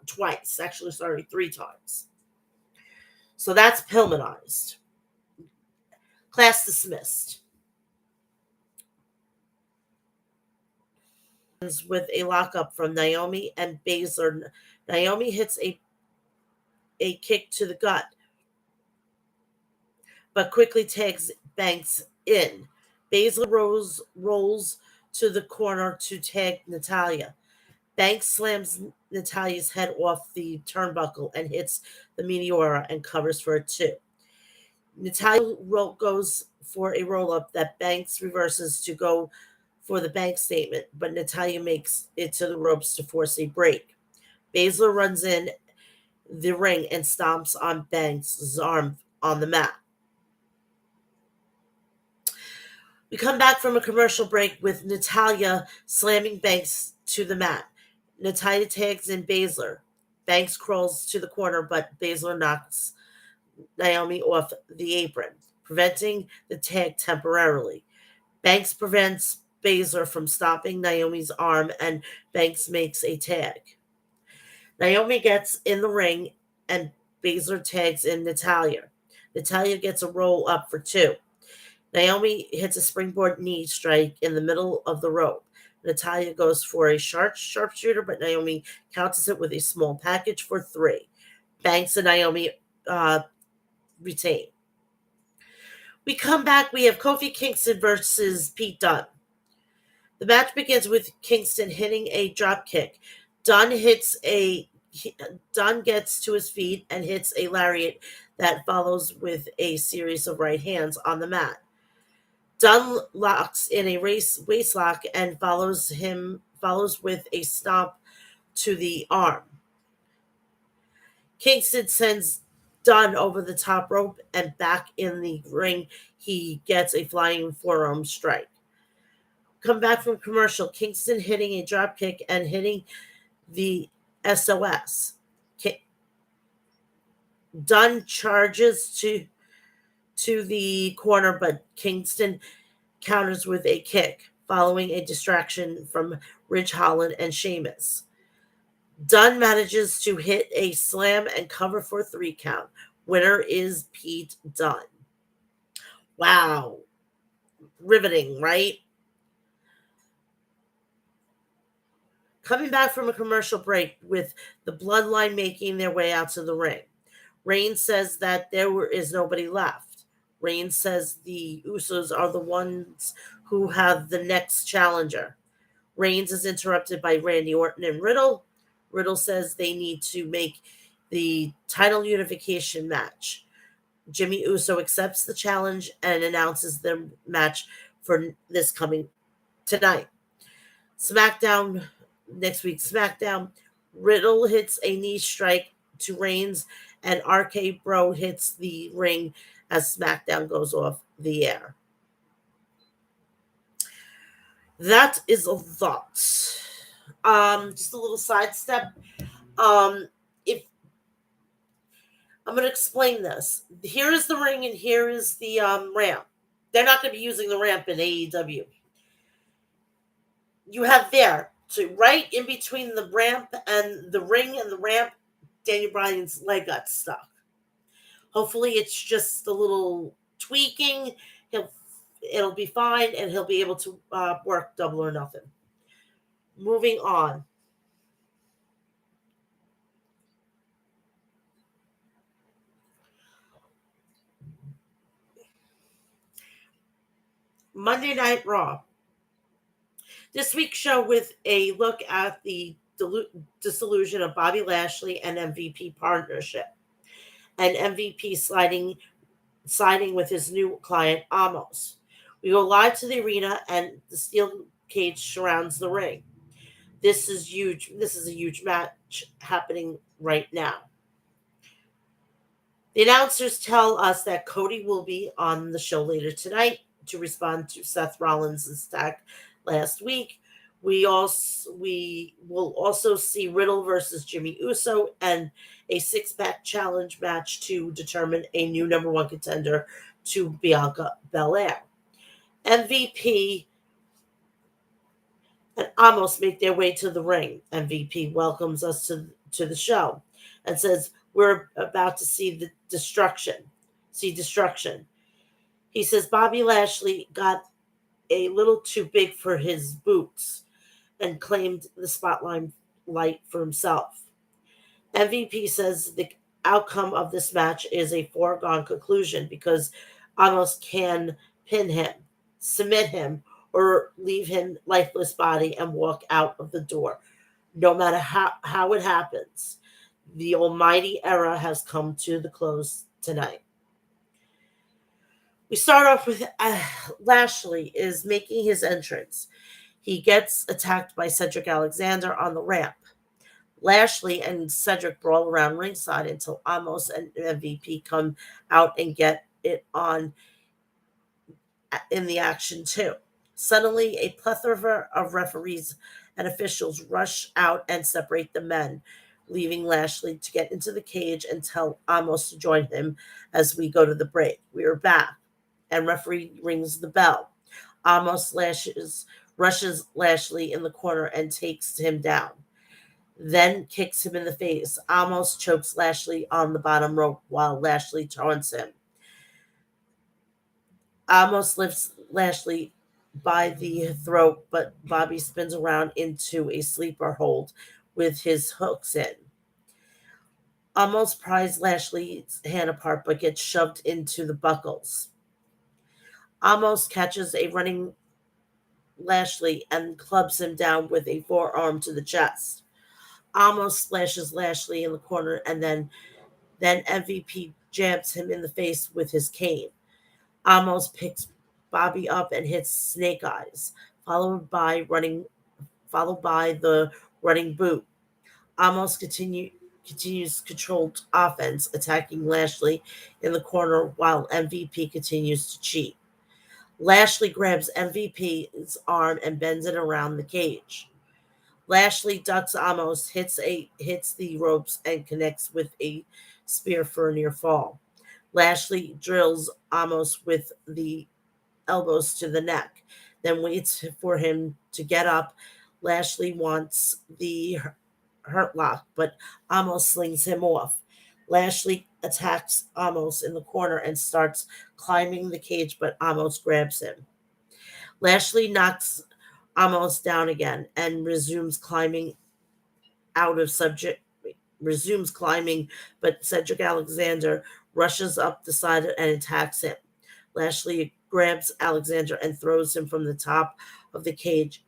twice. Actually, sorry, 3 times. So that's Pillmanized. Class dismissed. With a lockup from Naomi and Baszler. Naomi hits a kick to the gut, but quickly tags Banks in. Baszler rolls to the corner to tag Natalya. Banks slams Natalya's head off the turnbuckle and hits the Meteora and covers for a 2. Natalya goes for a roll-up that Banks reverses to go for the bank statement, but Natalya makes it to the ropes to force a break. Baszler runs in the ring and stomps on Banks' arm on the mat. We come back from a commercial break with Natalya slamming Banks to the mat. Natalya tags in Baszler. Banks crawls to the corner, but Baszler knocks Naomi off the apron, preventing the tag temporarily. Banks prevents Baszler from stopping Naomi's arm, and Banks makes a tag. Naomi gets in the ring, and Baszler tags in Natalya. Natalya gets a roll up for 2. Naomi hits a springboard knee strike in the middle of the rope. Natalya goes for a sharpshooter, but Naomi counters it with a small package for 3. Banks and Naomi retain. We come back. We have Kofi Kingston versus Pete Dunne. The match begins with Kingston hitting a drop kick. Dunne hits a Dunn gets to his feet and hits a lariat that follows with a series of right hands on the mat. Dunn locks in a race waist lock and follows with a stomp to the arm. Kingston sends Dunn over the top rope and back in the ring. He gets a flying forearm strike. Come back from commercial. Kingston hitting a drop kick and hitting the SOS. Dunn charges to the corner, but Kingston counters with a kick, following a distraction from Ridge Holland and Sheamus. Dunn manages to hit a slam and cover for a 3 count. Winner is Pete Dunne. Wow. Riveting, right? Coming back from a commercial break with the Bloodline making their way out to the ring. Reigns says that is nobody left. Reigns says the Usos are the ones who have the next challenger. Reigns is interrupted by Randy Orton and Riddle. Riddle says they need to make the title unification match. Jimmy Uso accepts the challenge and announces their match for this coming tonight. SmackDown, next week's SmackDown, Riddle hits a knee strike to Reigns, and RK Bro hits the ring as SmackDown goes off the air. That is a lot. Just a little sidestep. If I'm going to explain this, here is the ring and here is the ramp. They're not going to be using the ramp in AEW. You have there, so right in between the ramp and the ring and the ramp, Daniel Bryan's leg got stuck. Hopefully, it's just a little tweaking. It'll be fine, and he'll be able to work Double or Nothing. Moving on. Monday Night Raw. This week's show with a look at the dissolution of Bobby Lashley and MVP partnership, and MVP siding with his new client Amos. We go live to the arena, and the steel cage surrounds the ring. This is huge. This is a huge match happening right now. The announcers tell us that Cody will be on the show later tonight to respond to Seth Rollins' attack last week. We will also see Riddle versus Jimmy Uso and a 6-pack challenge match to determine a new number 1 contender to Bianca Belair. MVP and Amos make their way to the ring. MVP welcomes us to the show and says we're about to see the destruction. He says Bobby Lashley got a little too big for his boots and claimed the spotlight for himself. MVP says the outcome of this match is a foregone conclusion because Amos can pin him, submit him, or leave him lifeless body and walk out of the door. No matter how it happens, the almighty era has come to the close tonight. We start off with Lashley is making his entrance. He gets attacked by Cedric Alexander on the ramp. Lashley and Cedric brawl around ringside until Amos and MVP come out and get it on in the action too. Suddenly, a plethora of referees and officials rush out and separate the men, leaving Lashley to get into the cage and tell Amos to join him as we go to the break. We are back, and referee rings the bell. Amos rushes Lashley in the corner and takes him down, then kicks him in the face. Amos chokes Lashley on the bottom rope while Lashley taunts him. Amos lifts Lashley by the throat, but Bobby spins around into a sleeper hold with his hooks in. Amos pries Lashley's hand apart but gets shoved into the buckles. Amos catches a running Lashley and clubs him down with a forearm to the chest. almost splashes Lashley in the corner, and then MVP jabs him in the face with his cane. Almost picks Bobby up and hits Snake Eyes, followed by running followed by the running boot. Almost continues controlled offense, attacking Lashley in the corner while MVP continues to cheat. Lashley grabs MVP's arm and bends it around the cage. Lashley ducks Amos, hits the ropes, and connects with a spear for a near fall. Lashley drills Amos with the elbows to the neck, then waits for him to get up. Lashley wants the hurt lock, but Amos slings him off. Lashley attacks Amos in the corner and starts climbing the cage, but Amos grabs him. Lashley knocks Amos down again and out of subject resumes climbing, but Cedric Alexander rushes up the side and attacks him. Lashley grabs Alexander and throws him from the top of the cage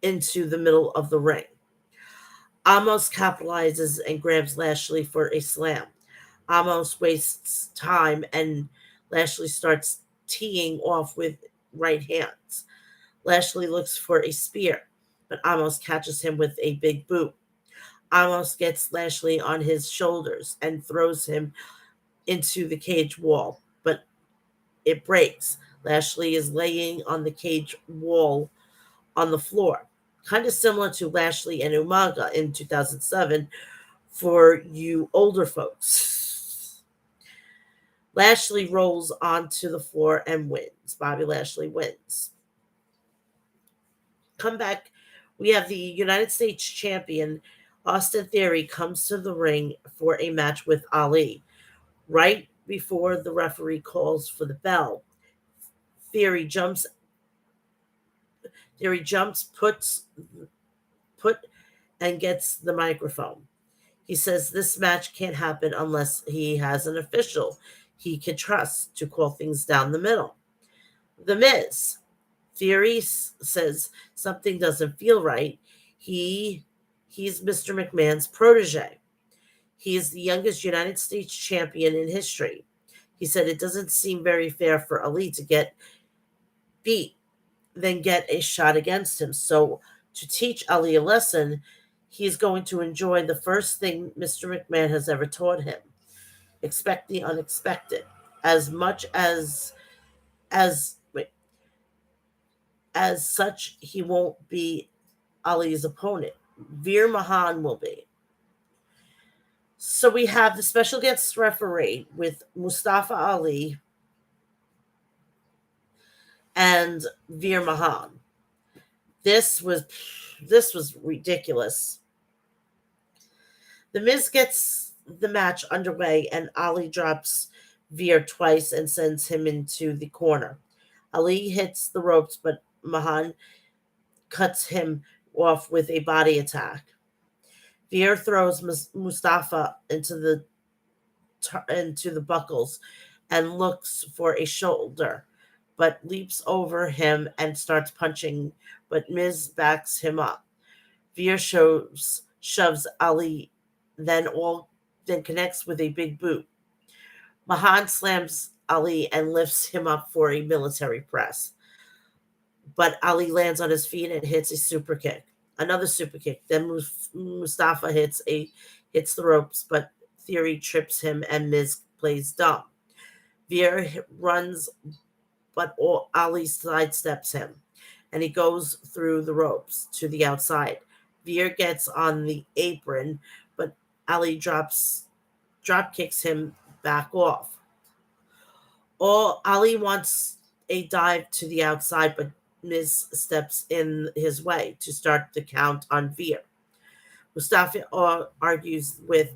into the middle of the ring. Amos capitalizes and grabs Lashley for a slam. Amos wastes time and Lashley starts teeing off with right hands. Lashley looks for a spear, but Amos catches him with a big boot. Amos gets Lashley on his shoulders and throws him into the cage wall, but it breaks. Lashley is laying on the cage wall on the floor, kind of similar to Lashley and Umaga in 2007 for you older folks. Lashley rolls onto the floor and wins. Bobby Lashley wins. Come back. We have the United States champion Austin Theory comes to the ring for a match with Ali. Right before the referee calls for the bell, Theory jumps, puts put and gets the microphone. He says this match can't happen unless he has an official he can trust to call things down the middle. The Miz. Theory says something doesn't feel right. He's Mr. McMahon's protege. He is the youngest United States champion in history. He said it doesn't seem very fair for Ali to get beat, then get a shot against him. So to teach Ali a lesson, he's going to enjoy the first thing Mr. McMahon has ever taught him. Expect the unexpected. As much as such, he won't be Ali's opponent. Veer Mahan will be. So we have the special guest referee with Mustafa Ali and Veer Mahan. This was ridiculous. The Miz gets the match underway and Ali drops Veer twice and sends him into the corner. Ali hits the ropes, but Mahan cuts him off with a body attack. Veer throws Mustafa into the buckles and looks for a shoulder, but leaps over him and starts punching, but Miz backs him up. Veer shoves Ali, then connects with a big boot. Mahan slams Ali and lifts him up for a military press, but Ali lands on his feet and hits a super kick. Another super kick. Then Mustafa hits the ropes, but Theory trips him and Miz plays dumb. Veer runs, but Ali sidesteps him, and he goes through the ropes to the outside. Veer gets on the apron, but Ali drop kicks him back off. Ali wants a dive to the outside, but Miz steps in his way to start the count on Veer. Mustafa argues with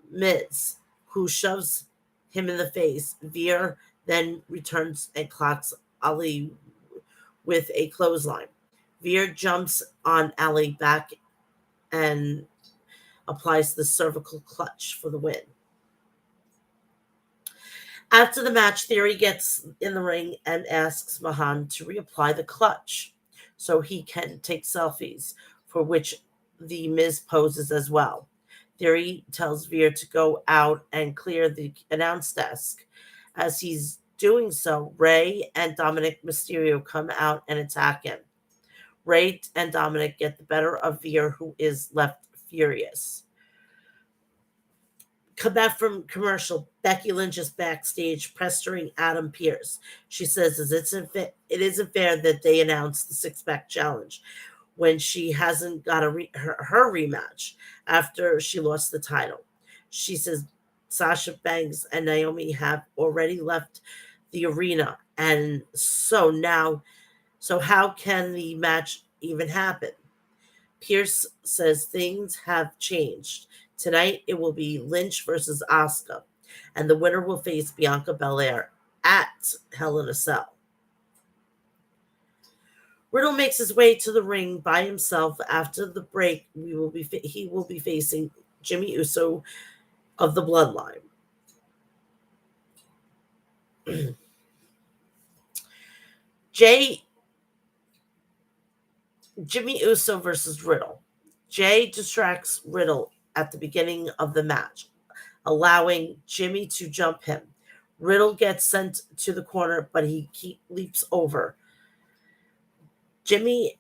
Miz, who shoves him in the face. Veer then returns and clocks Ali with a clothesline. Veer jumps on Ali back and applies the cervical clutch for the win. After the match, Theory gets in the ring and asks Mahan to reapply the clutch so he can take selfies, for which the Miz poses as well. Theory tells Veer to go out and clear the announce desk. As he's doing so, Ray and Dominic Mysterio come out and attack him. Ray and Dominic get the better of Veer, who is left furious. Come back from commercial. Becky Lynch is backstage pestering Adam Pearce. She says it isn't fair that they announced the six-pack challenge when she hasn't got her rematch after she lost the title. She says Sasha Banks and Naomi have already left the arena, and so how can the match even happen? Pierce says things have changed. Tonight it will be Lynch versus Asuka, and the winner will face Bianca Belair at Hell in a Cell. Riddle makes his way to the ring by himself. After the break, he will be facing Jimmy Uso of the Bloodline. Jimmy Uso versus Riddle. Jay distracts Riddle at the beginning of the match, allowing Jimmy to jump him. Riddle gets sent to the corner, but he leaps over Jimmy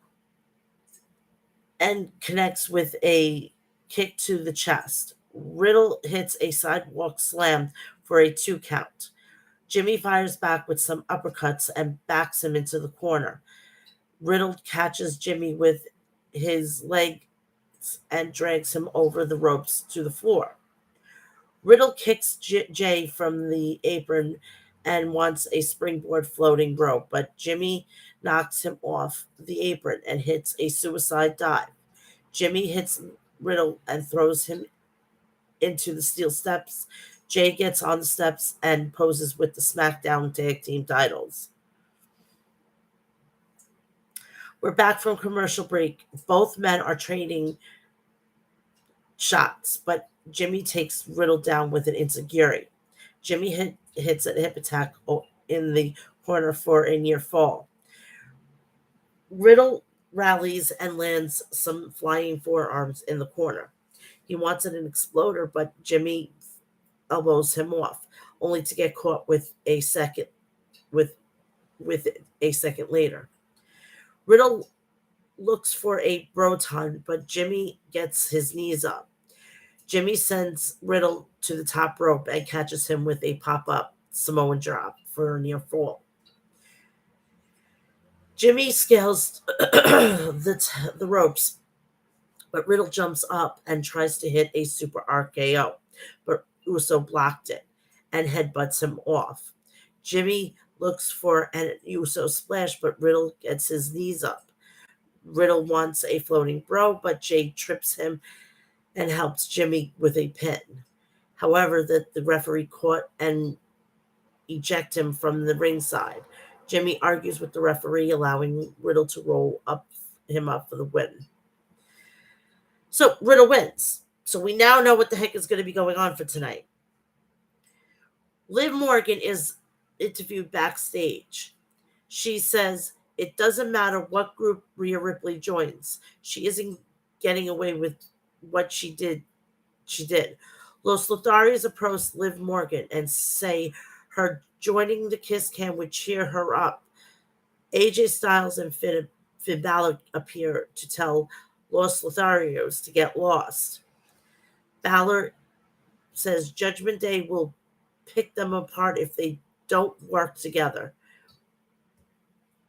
and connects with a kick to the chest. Riddle hits a sidewalk slam for a 2 count. Jimmy fires back with some uppercuts and backs him into the corner. Riddle catches Jimmy with his legs and drags him over the ropes to the floor. Riddle kicks Jay from the apron and wants a springboard floating rope, but Jimmy knocks him off the apron and hits a suicide dive. Jimmy hits Riddle and throws him into the steel steps. Jay gets on the steps and poses with the SmackDown Tag Team titles. We're back from commercial break. Both men are trading shots, but Jimmy takes Riddle down with an enziguri. Jimmy hits a hip attack in the corner for a near fall. Riddle rallies and lands some flying forearms in the corner. He wants an exploder, but Jimmy elbows him off, only to get caught with a second later. Riddle looks for a Broton, but Jimmy gets his knees up. Jimmy sends Riddle to the top rope and catches him with a pop-up Samoan drop for a near fall. Jimmy scales the ropes, but Riddle jumps up and tries to hit a super RKO, but Uso blocked it and headbutts him off. Jimmy looks for an Uso splash, but Riddle gets his knees up. Riddle wants a floating bro, but Jay trips him and helps Jimmy with a pin. However, the referee caught and eject him from the ringside. Jimmy argues with the referee, allowing Riddle to roll him up for the win. So Riddle wins. So we now know what the heck is going to be going on for tonight. Liv Morgan is interviewed backstage. She says it doesn't matter what group Rhea Ripley joins. She isn't getting away with what she did. Los Lotharios approach Liv Morgan and say her joining the Kiss Cam would cheer her up. AJ Styles and Finn Balor appear to tell Los Lotharios to get lost. Balor says Judgment Day will pick them apart if they don't work together.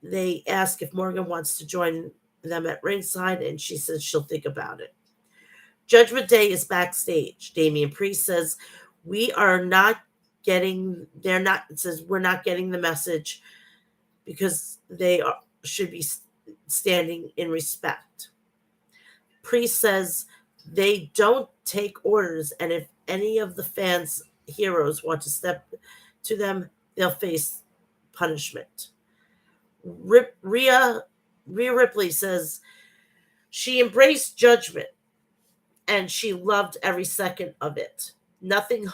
They ask if Morgan wants to join them at ringside, and she says she'll think about it. Judgment Day is backstage. Damian Priest says we're not getting the message because they should be standing in respect. Priest says they don't take orders, and if any of the fans' heroes want to step to them, they'll face punishment. Rhea Ripley says she embraced judgment and she loved every second of it. Nothing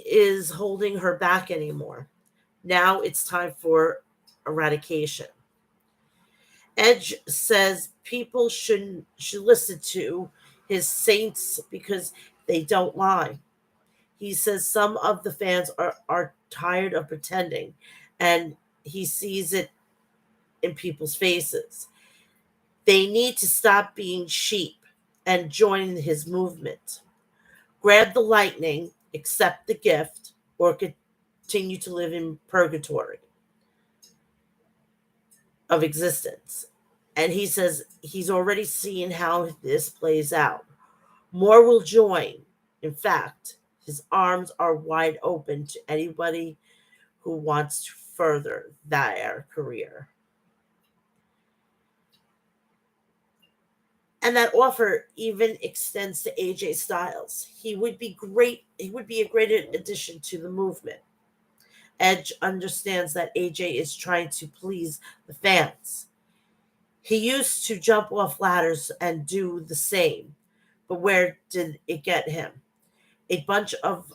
is holding her back anymore. Now it's time for eradication. Edge says people should listen to his saints because they don't lie. He says some of the fans are tired of pretending, and he sees it in people's faces. They need to stop being sheep and join his movement. Grab the lightning, accept the gift, or continue to live in purgatory of existence. And he says he's already seen how this plays out. More will join. In fact, his arms are wide open to anybody who wants to further their career. And that offer even extends to AJ Styles. He would be a great addition to the movement. Edge understands that AJ is trying to please the fans. He used to jump off ladders and do the same. But where did it get him? A bunch of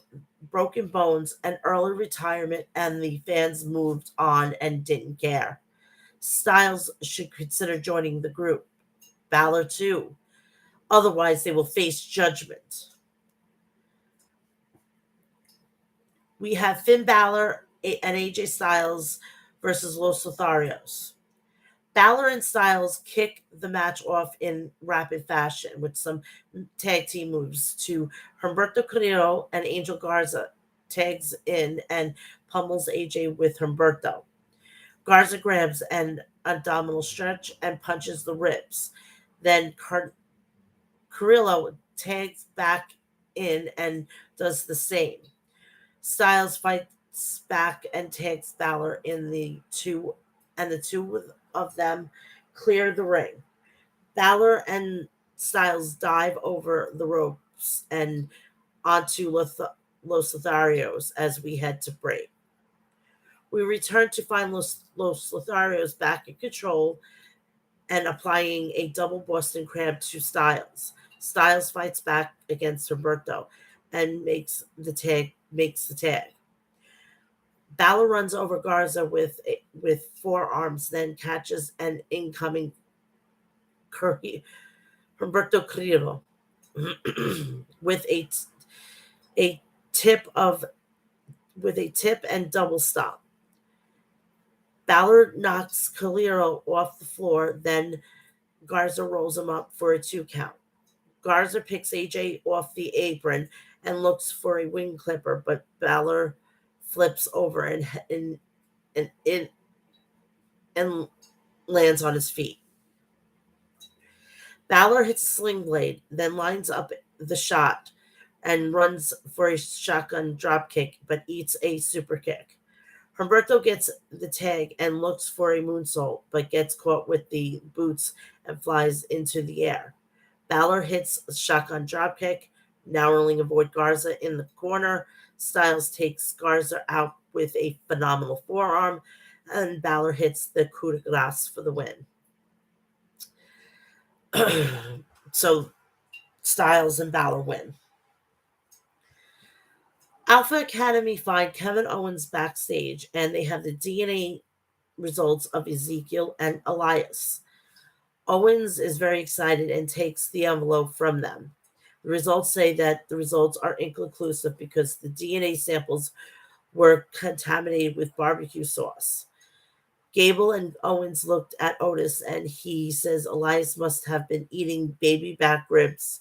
broken bones and early retirement, and the fans moved on and didn't care. Styles should consider joining the group. Balor too. Otherwise, they will face judgment. We have Finn Balor and AJ Styles versus Los Lotharios. Balor and Styles kick the match off in rapid fashion with some tag team moves to Humberto Carrillo and Angel Garza tags in and pummels AJ with Humberto. Garza grabs an abdominal stretch and punches the ribs. Then Carrillo tags back in and does the same. Styles fights back and tags Balor in the two of them clear the ring. Balor and Styles dive over the ropes and onto Los Lotharios as we head to break. We return to find Los Lotharios back in control and applying a double Boston Crab to Styles. Styles fights back against Roberto and makes the tag. Balor runs over Garza with forearms, then catches an incoming Humberto Carrillo with a tip of with a tip and double stop. Balor knocks Carrillo off the floor, then Garza rolls him up for a 2 count. Garza picks AJ off the apron and looks for a wing clipper, but Balor flips over and lands on his feet. Balor hits a sling blade, then lines up the shot and runs for a shotgun dropkick, but eats a super kick. Humberto gets the tag and looks for a moonsault, but gets caught with the boots and flies into the air. Balor hits a shotgun dropkick, narrowing avoid Garza in the corner. Styles takes Garza out with a phenomenal forearm, and Balor hits the coup de grace for the win. So Styles and Balor win. Alpha Academy find Kevin Owens backstage, and they have the DNA results of Ezekiel and Elias. Owens is very excited and takes the envelope from them. The results say that the results are inconclusive because the DNA samples were contaminated with barbecue sauce. Gable and Owens looked at Otis, and he says Elias must have been eating baby back ribs.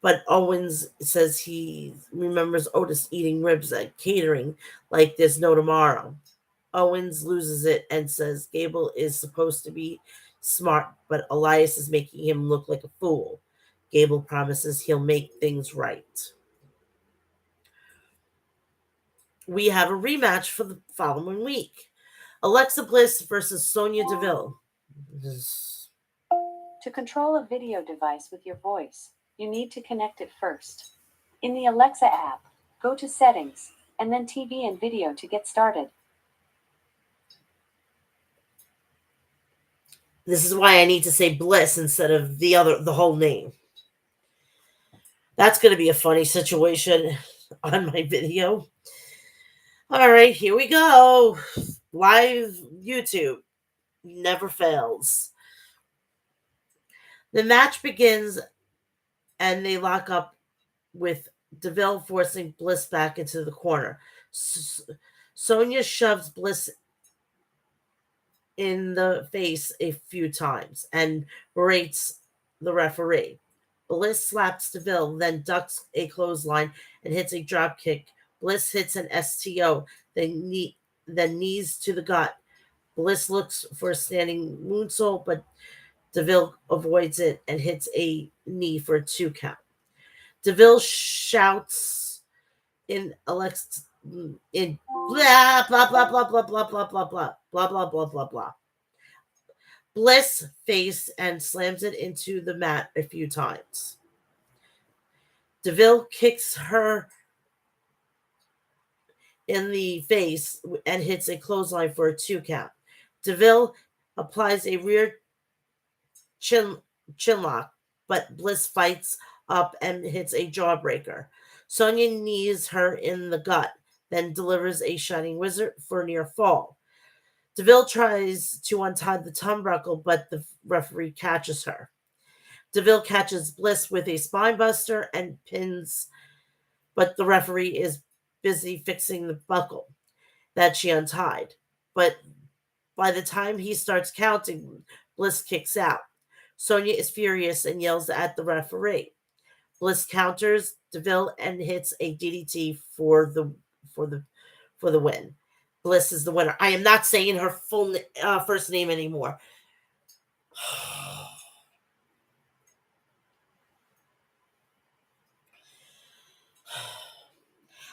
But Owens says he remembers Otis eating ribs at catering like there's no tomorrow. Owens loses it and says Gable is supposed to be smart, but Elias is making him look like a fool. Gable promises he'll make things right. We have a rematch for the following week. Alexa Bliss versus Sonya Deville. To control a video device with your voice, you need to connect it first. In the Alexa app, go to Settings, and then TV and Video to get started. This is why I need to say Bliss instead of the whole name. That's going to be a funny situation on my video. All right, here we go. Live YouTube. never fails. The match begins and they lock up with Deville forcing Bliss back into the corner. Sonya shoves Bliss in the face a few times and berates the referee. Bliss slaps Deville, then ducks a clothesline and hits a drop kick. Bliss hits an STO, then knees to the gut. Bliss looks for a standing moonsault, but Deville avoids it and hits a knee for a 2 count. Deville shouts in Alex in blah blah blah blah blah blah blah blah blah blah blah blah blah blah. Bliss face and slams it into the mat a few times. Deville kicks her in the face and hits a clothesline for a 2 count. Deville applies a rear chin lock, but Bliss fights up and hits a jawbreaker. Sonya knees her in the gut, then delivers a Shining Wizard for a near fall. Deville tries to untie the turnbuckle, but the referee catches her. Deville catches Bliss with a spinebuster and pins, but the referee is busy fixing the buckle that she untied. But by the time he starts counting, Bliss kicks out. Sonya is furious and yells at the referee. Bliss counters Deville and hits a DDT for the for the win. Bliss is the winner. I am not saying her full first name anymore.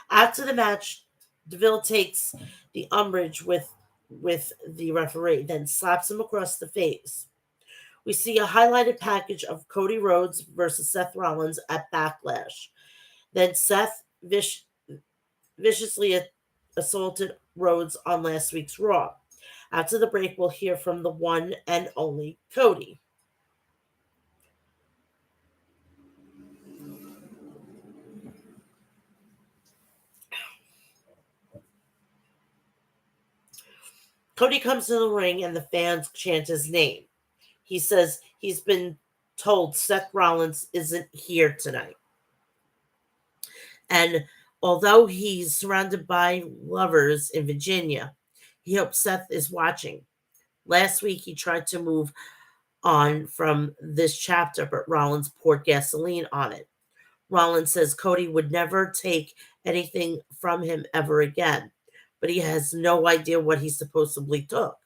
After the match, Deville takes the umbrage with the referee, then slaps him across the face. We see a highlighted package of Cody Rhodes versus Seth Rollins at Backlash. Then Seth viciously assaulted Rhodes on last week's Raw. After the break, we'll hear from the one and only Cody. Cody comes to the ring and the fans chant his name. He says he's been told Seth Rollins isn't here tonight. And although he's surrounded by lovers in Virginia, he hopes Seth is watching. Last week, he tried to move on from this chapter, but Rollins poured gasoline on it. Rollins says Cody would never take anything from him ever again, but he has no idea what he supposedly took.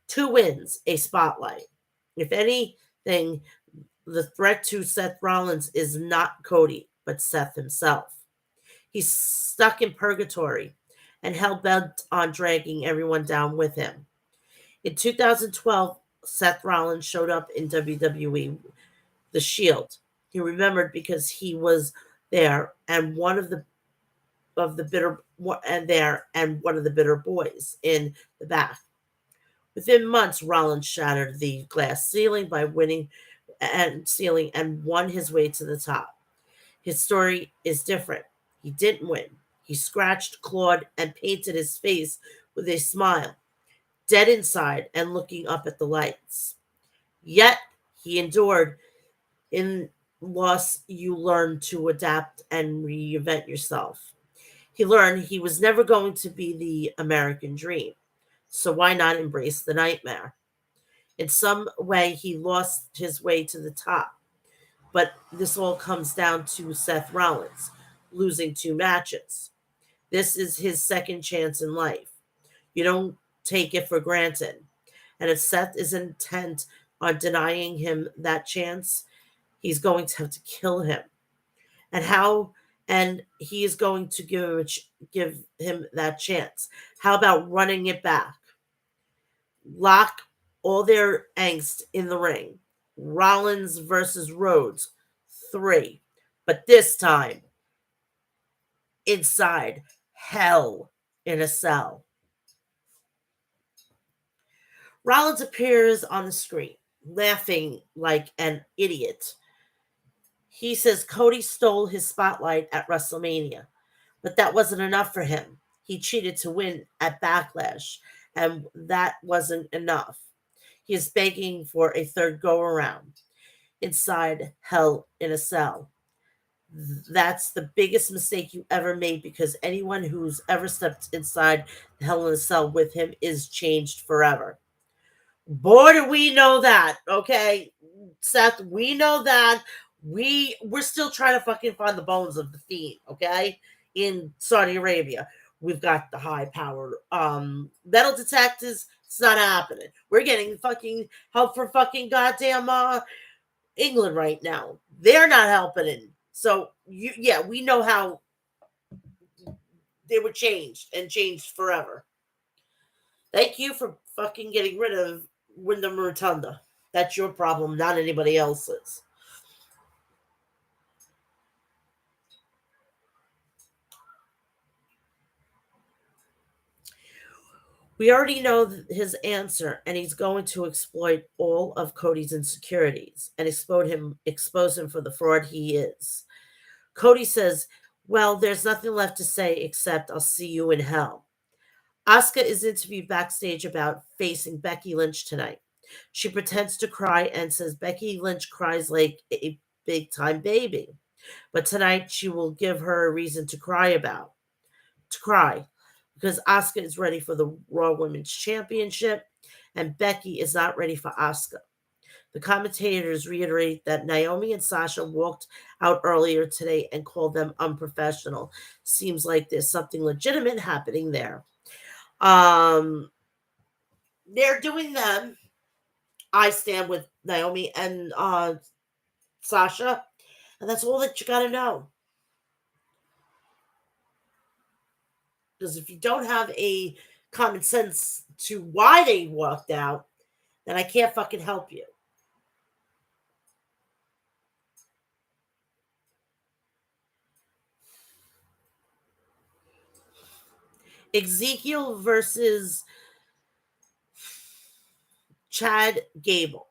2 wins, a spotlight. If anything, the threat to Seth Rollins is not Cody, but Seth himself. He's stuck in purgatory and hell bent on dragging everyone down with him. In 2012, Seth Rollins showed up in WWE, The Shield. He remembered because he was there and one of the bitter boys in the back. Within months, Rollins shattered the glass ceiling by winning and won his way to the top. His story is different. He didn't win. He scratched, clawed, and painted his face with a smile, dead inside and looking up at the lights. Yet he endured. In loss, you learn to adapt and reinvent yourself. He learned he was never going to be the American dream. So why not embrace the nightmare? In some way, he lost his way to the top. But this all comes down to Seth Rollins losing 2 matches. This is his second chance in life. You don't take it for granted. And if Seth is intent on denying him that chance, he's going to have to kill him. And he is going to give him that chance. How about running it back? Lock all their angst in the ring. Rollins versus Rhodes, 3. But this time, inside hell in a cell. Rollins appears on the screen, laughing like an idiot. He says Cody stole his spotlight at WrestleMania, but that wasn't enough for him. He cheated to win at Backlash, and that wasn't enough. He is begging for a third go around inside hell in a cell. That's the biggest mistake you ever made because anyone who's ever stepped inside the hell in a cell with him is changed forever. Boy, do we know that, okay? Seth, we know that. We're still trying to fucking find the bones of the Fiend, okay? In Saudi Arabia. We've got the high powered metal detectors. It's not happening. We're getting fucking help from fucking goddamn England right now. They're not helping it. So yeah, we know how they were changed and changed forever. Thank you for fucking getting rid of Wyndham Rotunda. That's your problem, not anybody else's. We already know his answer, and he's going to exploit all of Cody's insecurities and expose him for the fraud he is. Cody says, "Well, there's nothing left to say except I'll see you in hell." Asuka is interviewed backstage about facing Becky Lynch tonight. She pretends to cry and says Becky Lynch cries like a big time baby. But tonight she will give her a reason to cry because Asuka is ready for the Raw Women's Championship and Becky is not ready for Asuka. The commentators reiterate that Naomi and Sasha walked out earlier today and called them unprofessional. Seems like there's something legitimate happening there. Um, they're doing them. I stand with Naomi and Sasha, and that's all that you got to know. Because if you don't have a common sense to why they walked out, then I can't fucking help you. Ezekiel versus Chad Gable.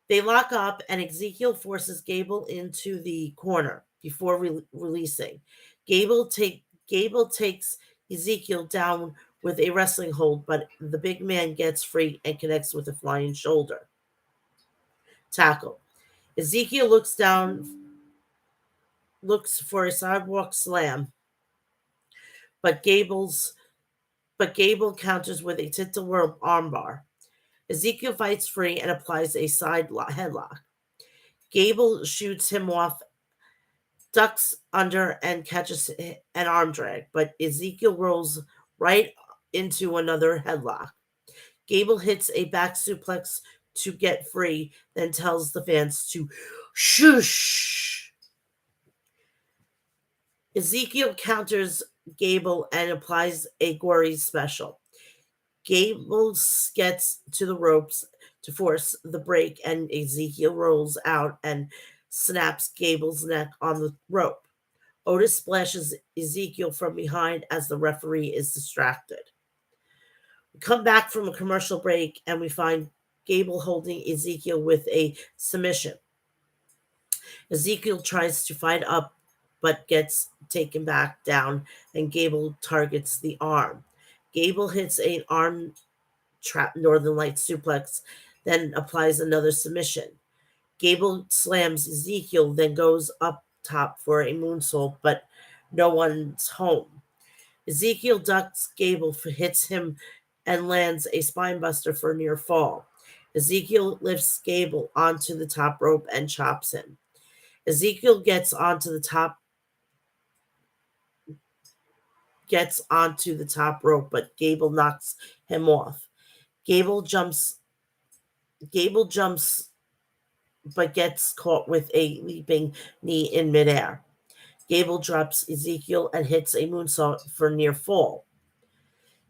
They lock up, and Ezekiel forces Gable into the corner before releasing. Gable takes Ezekiel down with a wrestling hold, but the big man gets free and connects with a flying shoulder tackle. Ezekiel looks for a sidewalk slam, but Gable counters with a tilt world armbar. Ezekiel fights free and applies a headlock. Gable shoots him off, ducks under, and catches an arm drag, but Ezekiel rolls right into another headlock. Gable hits a back suplex to get free, then tells the fans to shush. Ezekiel counters Gable and applies a gory special. Gable gets to the ropes to force the break, and Ezekiel rolls out and snaps Gable's neck on the rope. Otis splashes Ezekiel from behind as the referee is distracted. We come back from a commercial break and we find Gable holding Ezekiel with a submission. Ezekiel tries to fight up but gets taken back down, and Gable targets the arm. Gable hits an arm trap Northern Light suplex, then applies another submission. Gable slams Ezekiel, then goes up top for a moonsault, but no one's home. Ezekiel ducks Gable, hits him, and lands a spinebuster for a near fall. Ezekiel lifts Gable onto the top rope and chops him. Ezekiel gets onto the top rope, but Gable knocks him off. Gable jumps but gets caught with a leaping knee in midair. Gable drops Ezekiel and hits a moonsault for near fall.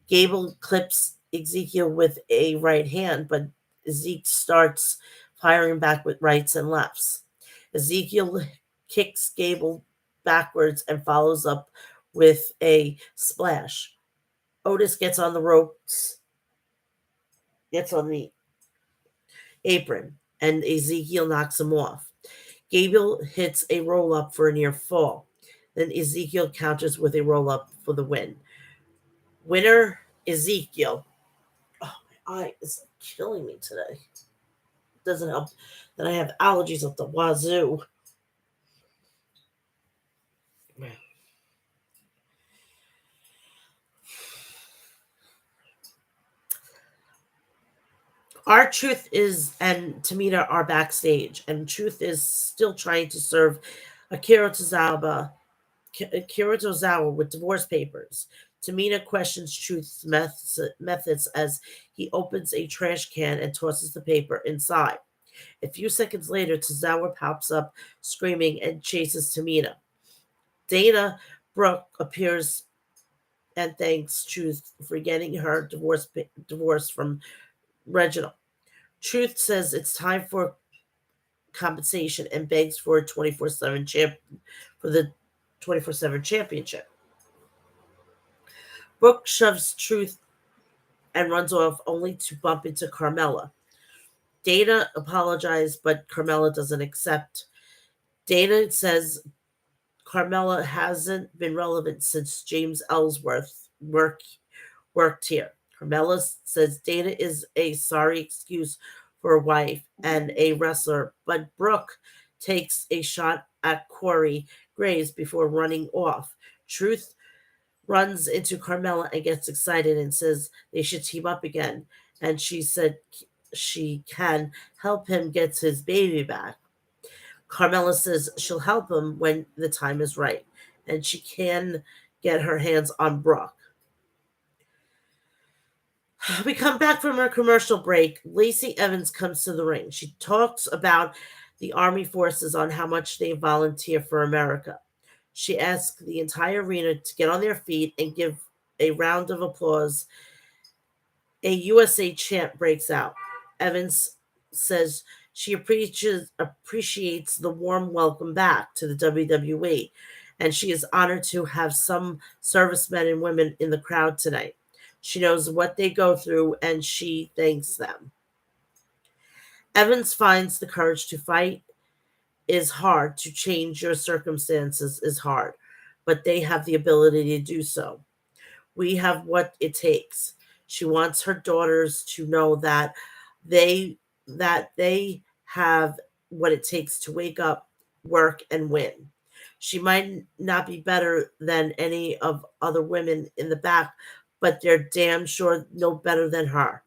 Gable clips Ezekiel with a right hand, but Ezekiel starts firing back with rights and lefts. Ezekiel kicks Gable backwards and follows up with a splash. Otis gets on the ropes, gets on the apron, and Ezekiel knocks him off. Gable hits a roll up for a near fall. Then Ezekiel counters with a roll up for the win. Winner Ezekiel. Oh, eye is killing me today. Doesn't help that I have allergies at the wazoo. R-Truth is and Tamina are backstage, and Truth is still trying to serve Akira Tozawa with divorce papers. Tamina questions Truth's methods as he opens a trash can and tosses the paper inside. A few seconds later, Tozawa pops up screaming and chases Tamina. Dana Brooke appears and thanks Truth for getting her divorce from Reginald. Truth says it's time for compensation and begs for a 24/7 for the 24/7 championship. Brooke shoves Truth and runs off only to bump into Carmella. Dana apologizes, but Carmella doesn't accept. Dana says Carmella hasn't been relevant since James Ellsworth worked here. Carmella says Dana is a sorry excuse for a wife and a wrestler, but Brooke takes a shot at Corey Graves before running off. Truth runs into Carmella and gets excited and says they should team up again. And she said she can help him get his baby back. Carmella says she'll help him when the time is right, and she can get her hands on Brooke. We come back from our commercial break. Lacey Evans comes to the ring. She talks about the Army forces on how much they volunteer for America. She asks the entire arena to get on their feet and give a round of applause. A USA chant breaks out. Evans says she appreciates the warm welcome back to the WWE, and she is honored to have some servicemen and women in the crowd tonight. She knows what they go through, and she thanks them. Evans finds the courage to fight is hard, to change your circumstances is hard, but they have the ability to do so. We have what it takes. She wants her daughters to know they they have what it takes to wake up, work, and win. She might not be better than any of other women in the back, but they're damn sure no better than her.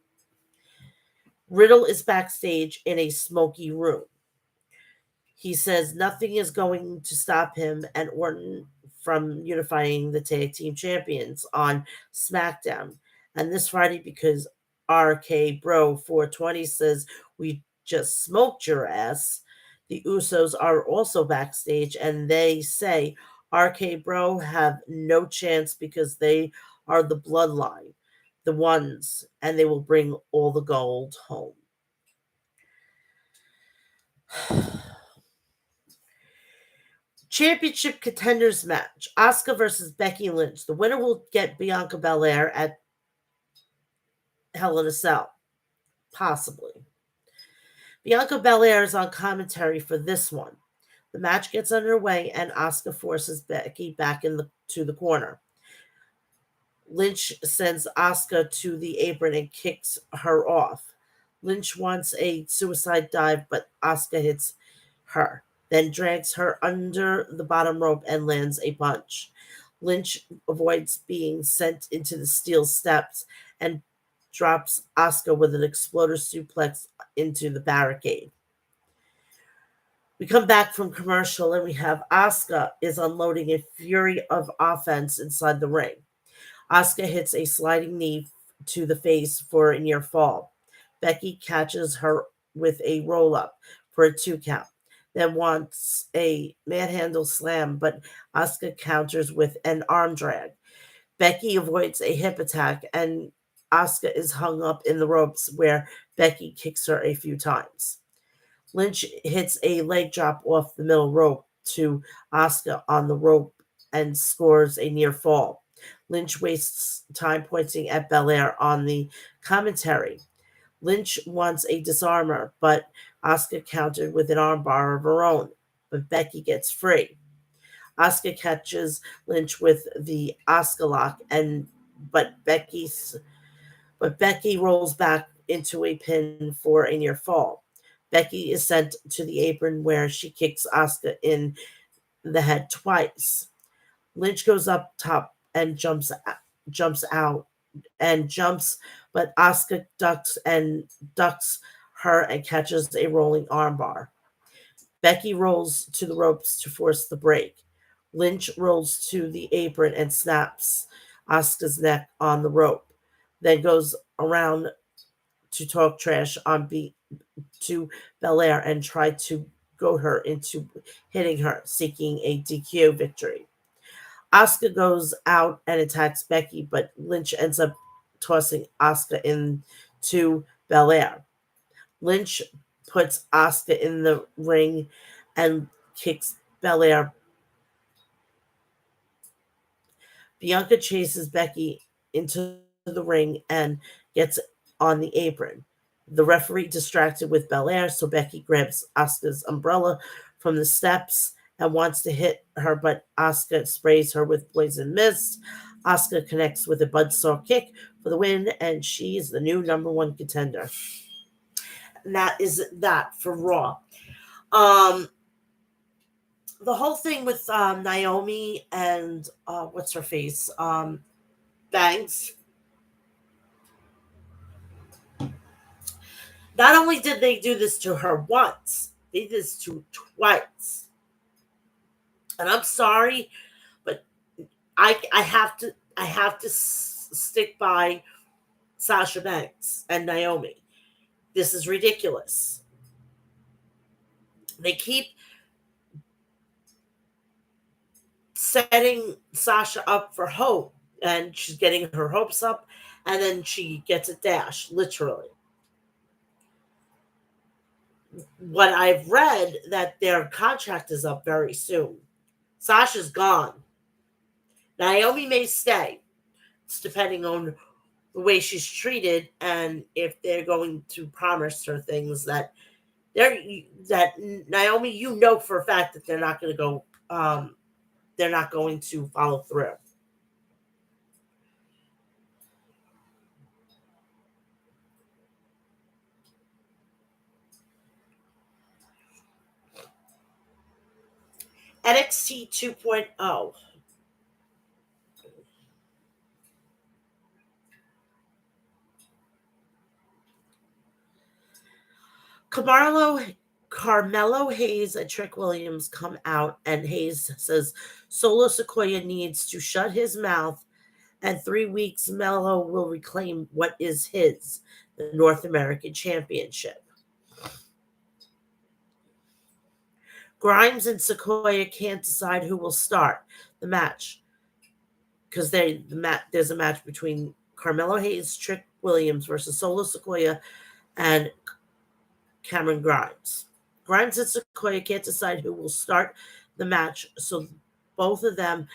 Riddle is backstage in a smoky room. He says nothing is going to stop him and Orton from unifying the tag team champions on SmackDown. And this Friday, because RK Bro 420 says we just smoked your ass, the Usos are also backstage and they say RK Bro have no chance because they are the bloodline, the ones, and they will bring all the gold home. Championship contenders match: Asuka versus Becky Lynch. The winner will get Bianca Belair at Hell in a Cell, possibly. Bianca Belair is on commentary for this one. The match gets underway and Asuka forces Becky back to the corner. Lynch sends Asuka to the apron and kicks her off. Lynch wants a suicide dive, but Asuka hits her, then drags her under the bottom rope and lands a punch. Lynch avoids being sent into the steel steps and drops Asuka with an exploder suplex into the barricade. We come back from commercial and we have Asuka is unloading a fury of offense inside the ring. Asuka hits a sliding knee to the face for a near fall. Becky catches her with a roll up for a 2 count, then wants a manhandle slam, but Asuka counters with an arm drag. Becky avoids a hip attack, and Asuka is hung up in the ropes where Becky kicks her a few times. Lynch hits a leg drop off the middle rope to Asuka on the rope and scores a near fall. Lynch wastes time pointing at Belair on the commentary. Lynch wants a disarmer, but Asuka countered with an armbar of her own, but Becky gets free. Asuka catches Lynch with the Asuka lock, but Becky rolls back into a pin for a near fall. Becky is sent to the apron where she kicks Asuka in the head twice. Lynch goes up top and jumps out and jumps, but Asuka ducks her and catches a rolling armbar. Becky rolls to the ropes to force the break. Lynch rolls to the apron and snaps Asuka's neck on the rope, then goes around to talk trash to Belair and try to goad her into hitting her, seeking a DQ victory. Asuka goes out and attacks Becky, but Lynch ends up tossing Asuka into Belair. Lynch puts Asuka in the ring and kicks Belair. Bianca chases Becky into the ring and gets on the apron. The referee distracted with Belair, so Becky grabs Asuka's umbrella from the steps and wants to hit her, but Asuka sprays her with poison mist. Asuka connects with a buzzsaw kick for the win, and she is the new number one contender. And that is that for Raw. Um, the whole thing with Naomi and what's her face, Banks. Not only did they do this to her once, they did this to twice. And I'm sorry, but I have to stick by Sasha Banks and Naomi. This is ridiculous. They keep setting Sasha up for hope, and she's getting her hopes up, and then she gets a dash, literally. What I've read that their contract is up very soon. Sasha's gone. Naomi may stay. It's depending on the way she's treated and if they're going to promise her things that Naomi, you know for a fact that they're not going to go. They're not going to follow through. NXT 2.0. Carmelo Hayes and Trick Williams come out, and Hayes says Solo Sequoia needs to shut his mouth, and 3 weeks Melo will reclaim what is his, the North American Championship. Grimes and Sequoia can't decide who will start the match because there's a match between Carmelo Hayes, Trick Williams versus Solo Sequoia, and Cameron Grimes. Grimes and Sequoia can't decide who will start the match, so both of them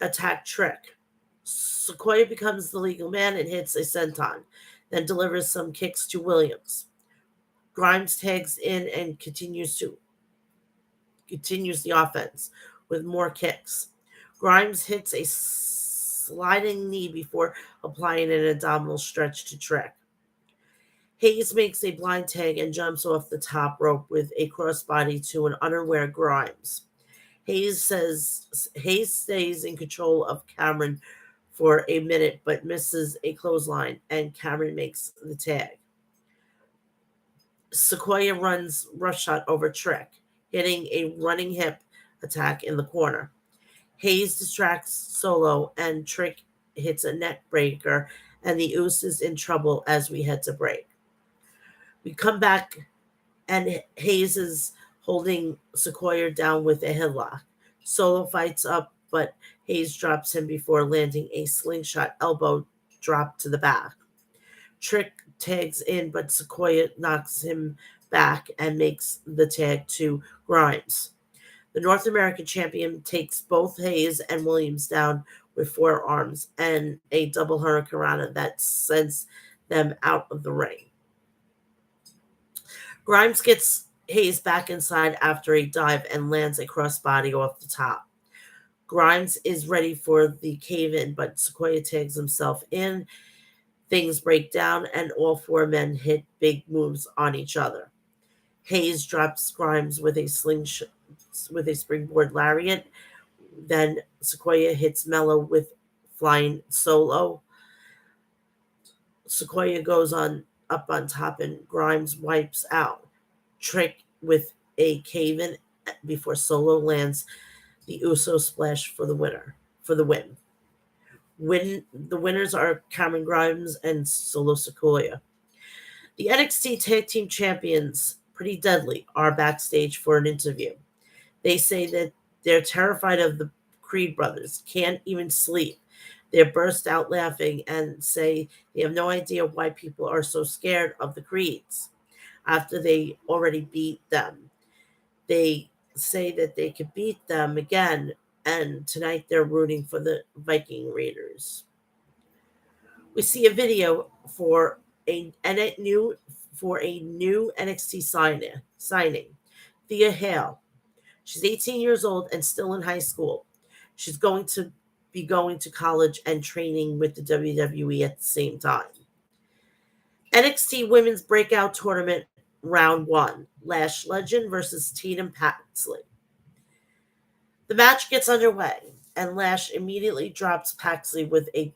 attack Trick. Sequoia becomes the legal man and hits a senton, then delivers some kicks to Williams. Grimes tags in and continues the offense with more kicks. Grimes hits a sliding knee before applying an abdominal stretch to Trick. Hayes makes a blind tag and jumps off the top rope with a crossbody to an unaware Grimes. Hayes stays in control of Cameron for a minute but misses a clothesline, and Cameron makes the tag. Sequoia runs roughshot over Trick, hitting a running hip attack in the corner. Hayes distracts Solo, and Trick hits a neck breaker, and the Uce is in trouble as we head to break. We come back, and Hayes is holding Sequoia down with a headlock. Solo fights up, but Hayes drops him before landing a slingshot elbow drop to the back. Trick tags in, but Sequoia knocks him back and makes the tag to Grimes. The North American champion takes both Hayes and Williams down with forearms and a double hurricanrana that sends them out of the ring. Grimes gets Hayes back inside after a dive and lands a crossbody off the top. Grimes is ready for the cave-in, but Sequoia tags himself in. Things break down, and all four men hit big moves on each other. Hayes drops Grimes with a with a springboard lariat. Then Sequoia hits Mello with flying solo. Sequoia goes on up on top, and Grimes wipes out Trick with a cave in before Solo lands the Uso splash for the win. The winners are Cameron Grimes and Solo Sequoia. The NXT Tag Team Champions, Pretty Deadly, are backstage for an interview. They say that they're terrified of the Creed brothers, can't even sleep. They burst out laughing and say they have no idea why people are so scared of the Creeds after they already beat them. They say that they could beat them again, and tonight they're rooting for the Viking Raiders. We see a video and a new NXT signing. Thea Hale. She's 18 years old and still in high school. She's going to be going to college and training with the WWE at the same time. NXT Women's Breakout Tournament Round 1. Lash Legend versus Tatum Paxley. The match gets underway, and Lash immediately drops Paxley with a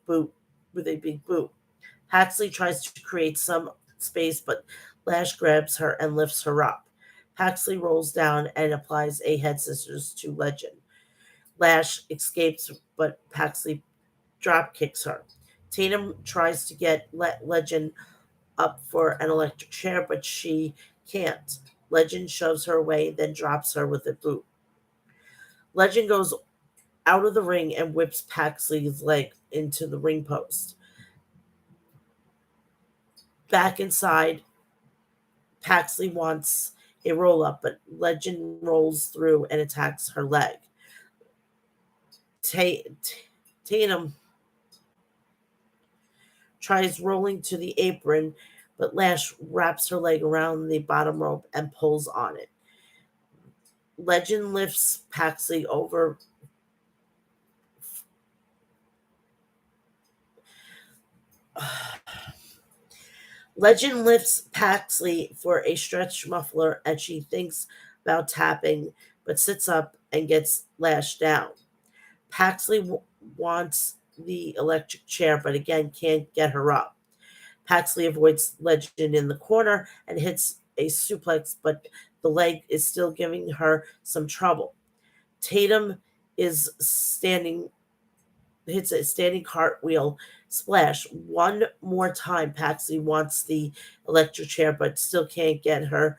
big boot. Paxley tries to create some space, but Lash grabs her and lifts her up. Paxley rolls down and applies a head scissors to Legend. Lash escapes, but Paxley drop kicks her. Tatum tries to get Legend up for an electric chair, but she can't. Legend shoves her away, then drops her with a boot. Legend goes out of the ring and whips Paxley's leg into the ring post. Back inside, Paxley wants a roll up, but Legend rolls through and attacks her leg. Tatum tries rolling to the apron, but Lash wraps her leg around the bottom rope and pulls on it. Legend lifts Paxley over. Legend lifts Paxley for a stretch muffler, and she thinks about tapping, but sits up and gets lashed down. Paxley wants the electric chair, but again can't get her up. Paxley avoids Legend in the corner and hits a suplex, but the leg is still giving her some trouble. Tatum is standing hits a standing cartwheel splash. One more time, Paxley wants the electric chair, but still can't get her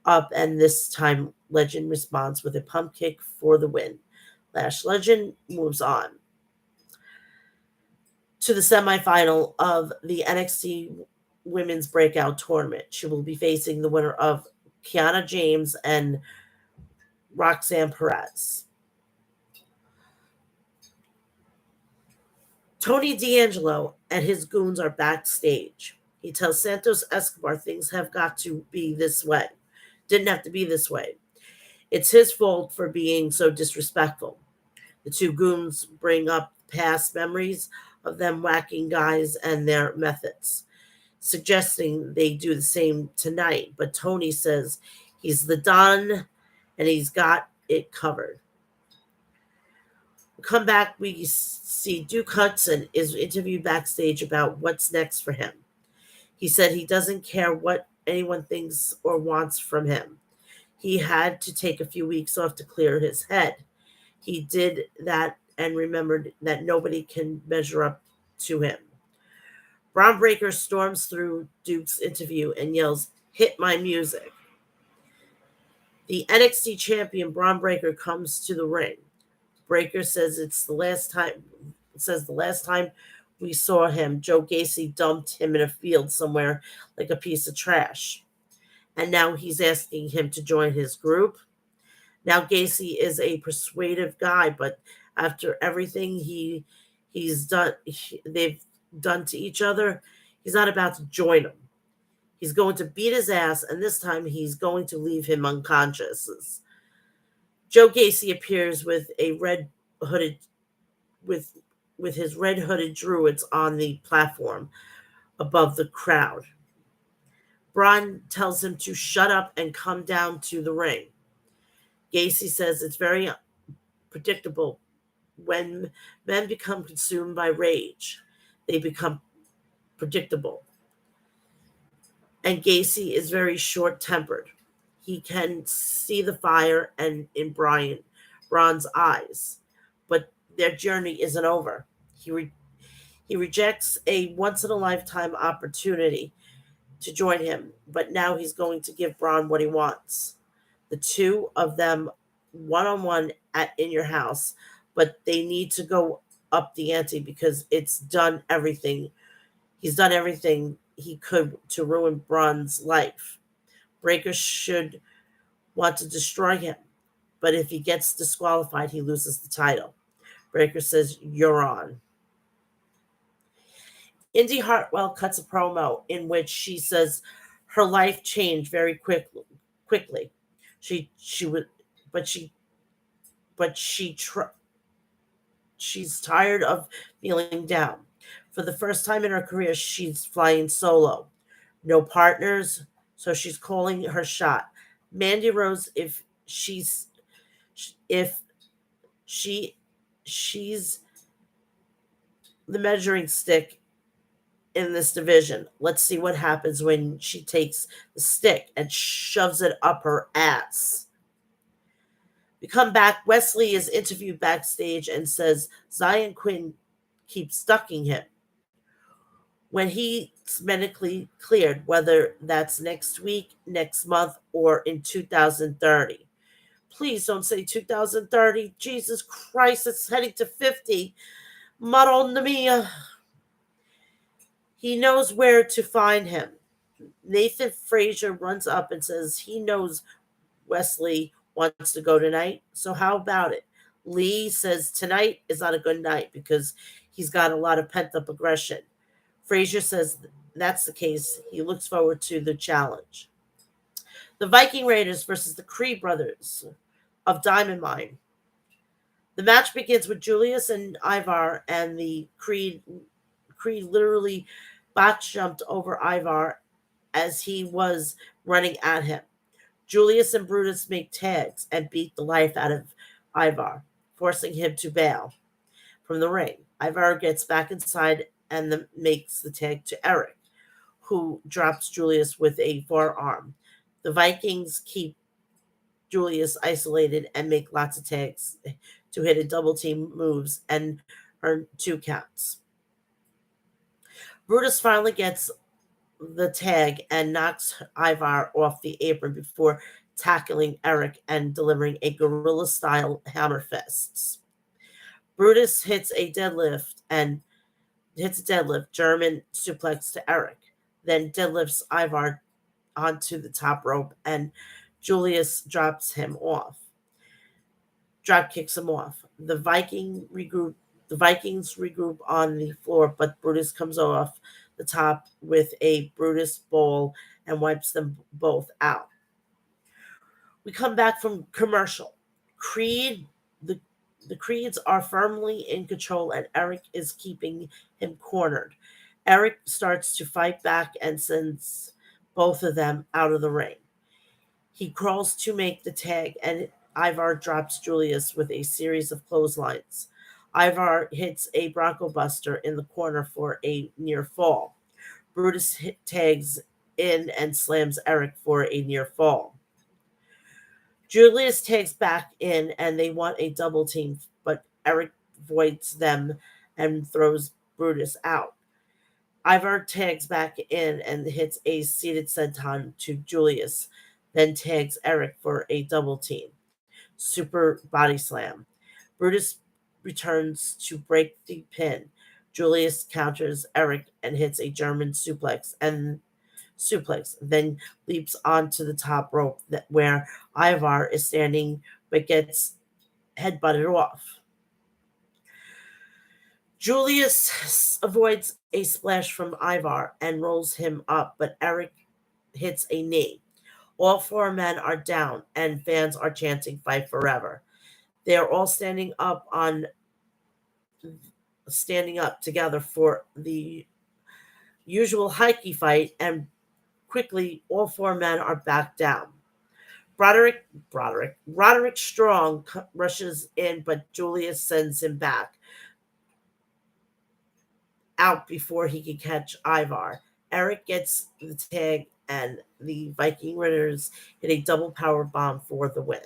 up, and this time Legend responds with a pump kick for the win. Lash Legend moves on to the semifinal of the NXT Women's Breakout Tournament. She will be facing the winner of Kiana James and Roxanne Perez. Tony D'Angelo and his goons are backstage. He tells Santos Escobar things have got to be this way. Didn't have to be this way. It's his fault for being so disrespectful. The two goons bring up past memories of them whacking guys and their methods, suggesting they do the same tonight. But Tony says he's the Don and he's got it covered. Come back, we see Duke Hudson is interviewed backstage about what's next for him. He said he doesn't care what anyone thinks or wants from him. He had to take a few weeks off to clear his head. He did that and remembered that nobody can measure up to him. Braun Breaker storms through Duke's interview and yells, "Hit my music." The NXT champion Braun Breaker comes to the ring. Breaker says the last time we saw him, Joe Gacy dumped him in a field somewhere like a piece of trash. And now he's asking him to join his group. Now Gacy is a persuasive guy, but after everything they've done to each other, he's not about to join him. He's going to beat his ass, and this time he's going to leave him unconscious. Joe Gacy appears with a red hooded with his red hooded druids on the platform. above the crowd. Braun tells him to shut up and come down to the ring. Gacy says it's very predictable when men become consumed by rage. They become predictable. And Gacy is very short tempered. He can see the fire and in Braun's eyes, but their journey isn't over. He rejects a once in a lifetime opportunity to join him, but now he's going to give Braun what he wants. The two of them one on one at in your house, but they need to go up the ante because it's done everything. He's done everything he could to ruin Braun's life. Breaker should want to destroy him, but if he gets disqualified, he loses the title. Breaker says, "You're on." Indy Hartwell cuts a promo in which she says her life changed very quickly. She would, but she's tired of feeling down. For the first time in her career, she's flying solo, no partners, so she's calling her shot. Mandy Rose, if she she's the measuring stick in this division. Let's see what happens when she takes the stick and shoves it up her ass. We come back. Wesley is interviewed backstage and says Zion Quinn keeps ducking him. When he's medically cleared, whether that's next week, next month, or in 2030. Please don't say 2030. Jesus Christ, it's heading to 50. Madonna mia. He knows where to find him. Nathan Frazier runs up and says he knows Wesley wants to go tonight. So how about it? Lee says tonight is not a good night because he's got a lot of pent up aggression. Frazier says that's the case. He looks forward to the challenge. The Viking Raiders versus the Creed brothers of Diamond Mine. The match begins with Julius and Ivar, and the Creed literally botch jumped over Ivar as he was running at him. Julius and Brutus make tags and beat the life out of Ivar, forcing him to bail from the ring. Ivar gets back inside and makes the tag to Eric, who drops Julius with a forearm. The Vikings keep Julius isolated and make lots of tags to hit a double team moves and earn 2 counts. Brutus finally gets the tag and knocks Ivar off the apron before tackling Eric and delivering a gorilla style hammer fists. Brutus hits a deadlift German suplex to Eric, then deadlifts Ivar onto the top rope and Julius drop kicks him off. The Vikings regroup on the floor, but Brutus comes off the top with a Brutus ball and wipes them both out. We come back from commercial. Creed the the Creeds are firmly in control and Eric is keeping him cornered. Eric starts to fight back and sends both of them out of the ring. He crawls to make the tag, and Ivar drops Julius with a series of clotheslines. Ivar hits a Bronco Buster in the corner for a near fall. Tags in and slams Eric for a near fall. Julius tags back in, and they want a double team, but Eric voids them and throws Brutus out. Ivar tags back in and hits a seated senton to Julius, then tags Eric for a double team. Super body slam. Brutus returns to break the pin. Julius counters Eric and hits a German suplex, then leaps onto the top rope where Ivar is standing but gets headbutted off. Julius avoids a splash from Ivar and rolls him up, but Eric hits a knee. All four men are down, and fans are chanting "Fight Forever." They are all standing up together for the usual hikey fight, and quickly all four men are back down. Roderick Strong rushes in, but Julius sends him back out before he can catch Ivar. Eric gets the tag, and the Viking Raiders hit a double power bomb for the win.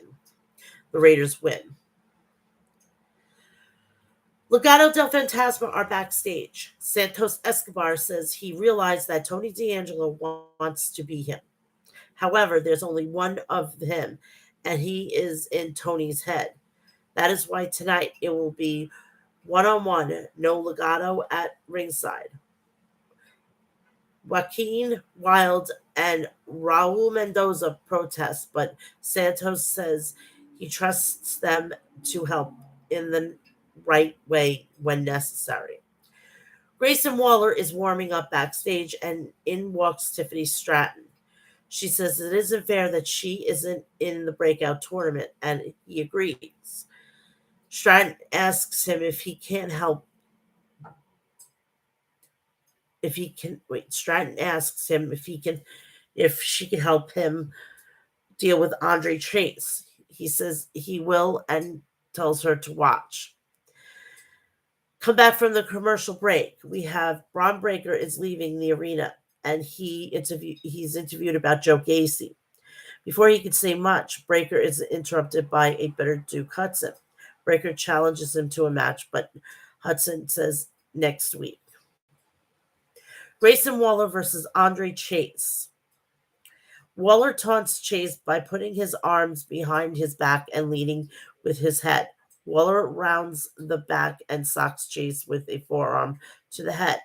The Raiders win. Legado del Fantasma are backstage. Santos Escobar says he realized that Tony D'Angelo wants to be him. However, there's only one of him, and he is in Tony's head. That is why tonight it will be one on one, no Legado at ringside. Joaquin Wild and Raul Mendoza protest, but Santos says he trusts them to help in the right way when necessary. Grayson Waller is warming up backstage, and in walks Tiffany Stratton. She says it isn't fair that she isn't in the breakout tournament, and he agrees. Stratton asks him if he can't help if he can wait. Stratton asks him if she can help him deal with Andre Chase. He says he will and tells her to watch. Come back from the commercial break. We have Braun Breaker is leaving the arena, and he's interviewed about Joe Gacy. Before he could say much, Breaker is interrupted by a bitter Duke Hudson. Breaker challenges him to a match, but Hudson says next week. Grayson Waller versus Andre Chase. Waller taunts Chase by putting his arms behind his back and leading with his head. Waller rounds the back and socks Chase with a forearm to the head.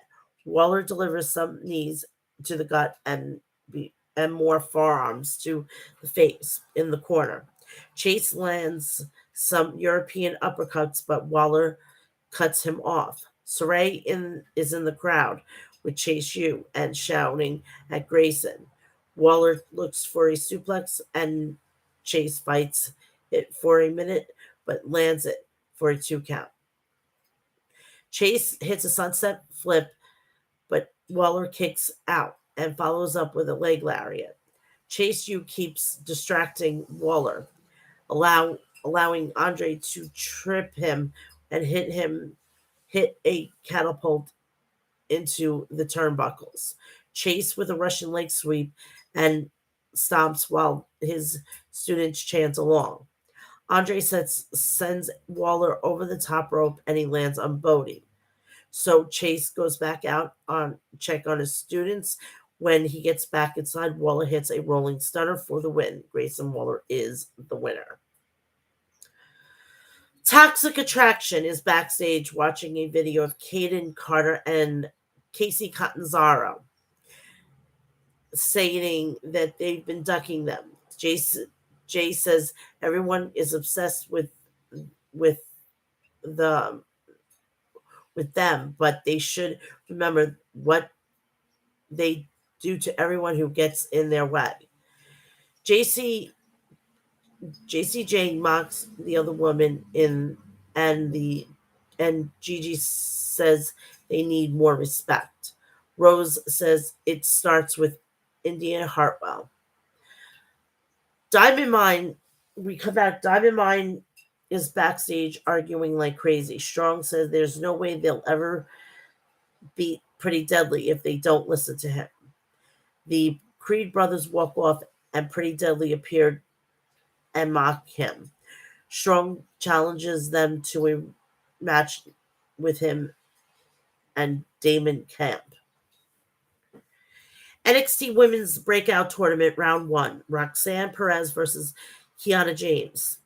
Waller delivers some knees to the gut and more forearms to the face in the corner. Chase lands some European uppercuts, but Waller cuts him off. Saray is in the crowd with Chase U and shouting at Grayson. Waller looks for a suplex, and Chase fights it for a minute but lands it for a 2 count. Chase hits a sunset flip, but Waller kicks out and follows up with a leg lariat. Chase U keeps distracting Waller, allowing Andre to trip him and hit a catapult into the turnbuckles. Chase with a Russian leg sweep and stomps while his students chant along. Andre sends Waller over the top rope and he lands on Bodie. So Chase goes back out on check on his students. When he gets back inside, Waller hits a rolling stunner for the win. Grayson Waller is the winner. Toxic Attraction is backstage watching a video of Caden Carter and Casey Catanzaro, saying that they've been ducking them. Jay says everyone is obsessed with the with them, but they should remember what they do to everyone who gets in their way. JC JCJ mocks the other woman and the and Gigi says they need more respect. Rose says it starts with Indiana Hartwell. Diamond Mine, we come back. Diamond Mine is backstage arguing like crazy. Strong says there's no way they'll ever beat Pretty Deadly if they don't listen to him. The Creed brothers walk off, and Pretty Deadly appeared and mock him. Strong challenges them to a match with him and Damon Camp. NXT Women's Breakout Tournament Round 1. Roxanne Perez versus Kiana James.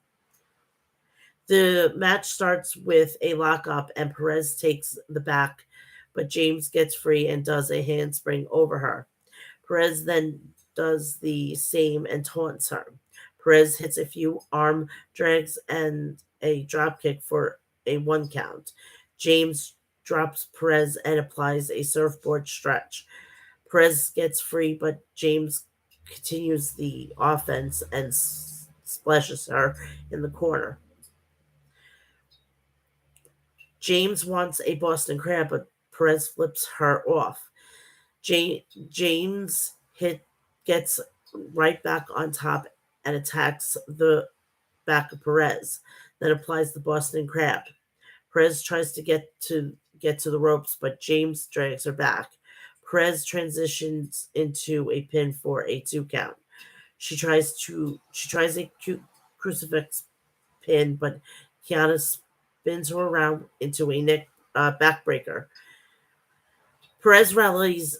The match starts with a lockup and Perez takes the back, but James gets free and does a handspring over her. Perez then does the same and taunts her. Perez hits a few arm drags and a dropkick for a 1 count. James drops Perez and applies a surfboard stretch. Perez gets free, but James continues the offense and splashes her in the corner. James wants a Boston Crab, but Perez flips her off. Ja- James gets right back on top and attacks the back of Perez, then applies the Boston Crab. Perez tries to get to the ropes, but James drags her back. Perez transitions into a pin for a 2 count. She tries a crucifix pin, but Kiana spins her around into a neck backbreaker. Perez rallies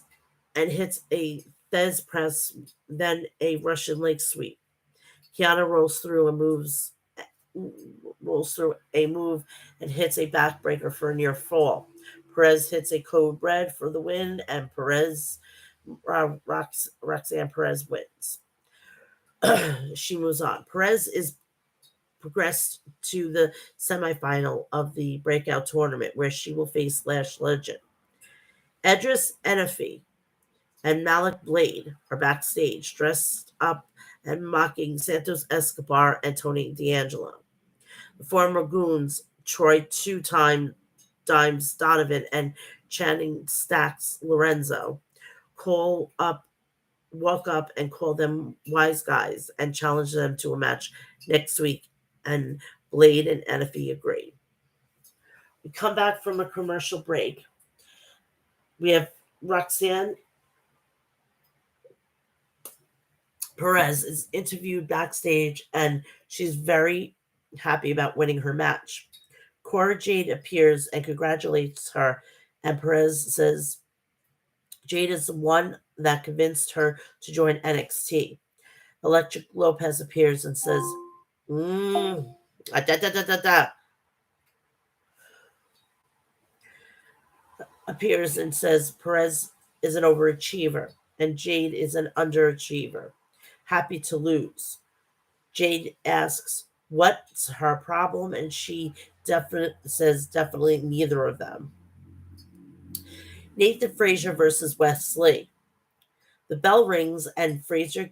and hits a Thez press, then a Russian leg sweep. Kiana rolls through a move and hits a backbreaker for a near fall. Perez hits a code red for the win, and Roxanne Perez wins. She moves on. Perez is progressed to the semifinal of the breakout tournament, where she will face Lash Legend. Edris Enefi and Malik Blade are backstage, dressed up and mocking Santos Escobar and Tony D'Angelo. The former goons, Troy Dimes Donovan and Channing Stacks Lorenzo, call up walk up and call them wise guys and challenge them to a match next week, and Blade and Enefi agree. We come back from a commercial break. We have Roxanne Perez is interviewed backstage, and she's very happy about winning her match. Cora Jade appears and congratulates her, and Perez says Jade is the one that convinced her to join NXT. Electric Lopez appears and says, da, da, da, da, da, appears and says Perez is an overachiever and Jade is an underachiever. Happy to lose. Jade asks what's her problem, and she definitely neither of them. Nathan Frazier versus Wes Lee. The bell rings and Frazier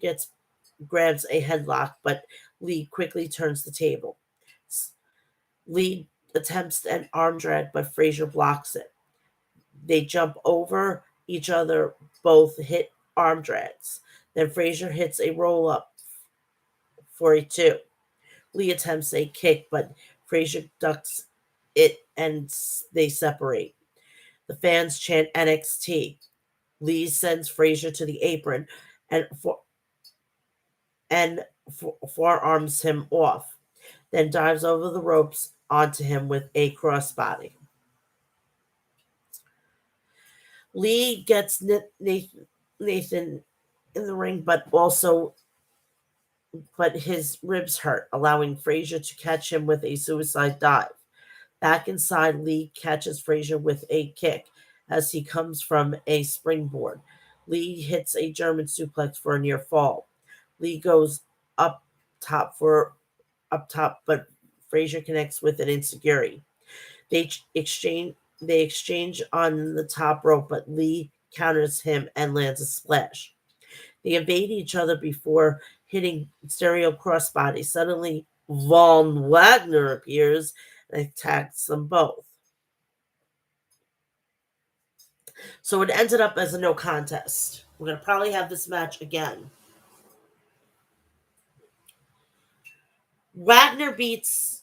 grabs a headlock, but Lee quickly turns the table. Lee attempts an arm drag, but Frazier blocks it. They jump over each other, both hit arm drags. Then Frazier hits a roll up for a 2. Lee attempts a kick, but Frazier ducks it and they separate. The fans chant NXT. Lee sends Frazier to the apron and forearms him off, then dives over the ropes onto him with a crossbody. Lee gets Nathan in the ring, but his ribs hurt, allowing Frazier to catch him with a suicide dive. Back inside, Lee catches Frazier with a kick as he comes from a springboard. Lee hits a German suplex for a near fall. Lee goes up up top, but Frazier connects with an insecurity. They exchange on the top rope, but Lee counters him and lands a splash. They evade each other before hitting stereo crossbody. Suddenly, Von Wagner appears and attacks them both. So it ended up as a no contest. We're going to probably have this match again. Wagner beats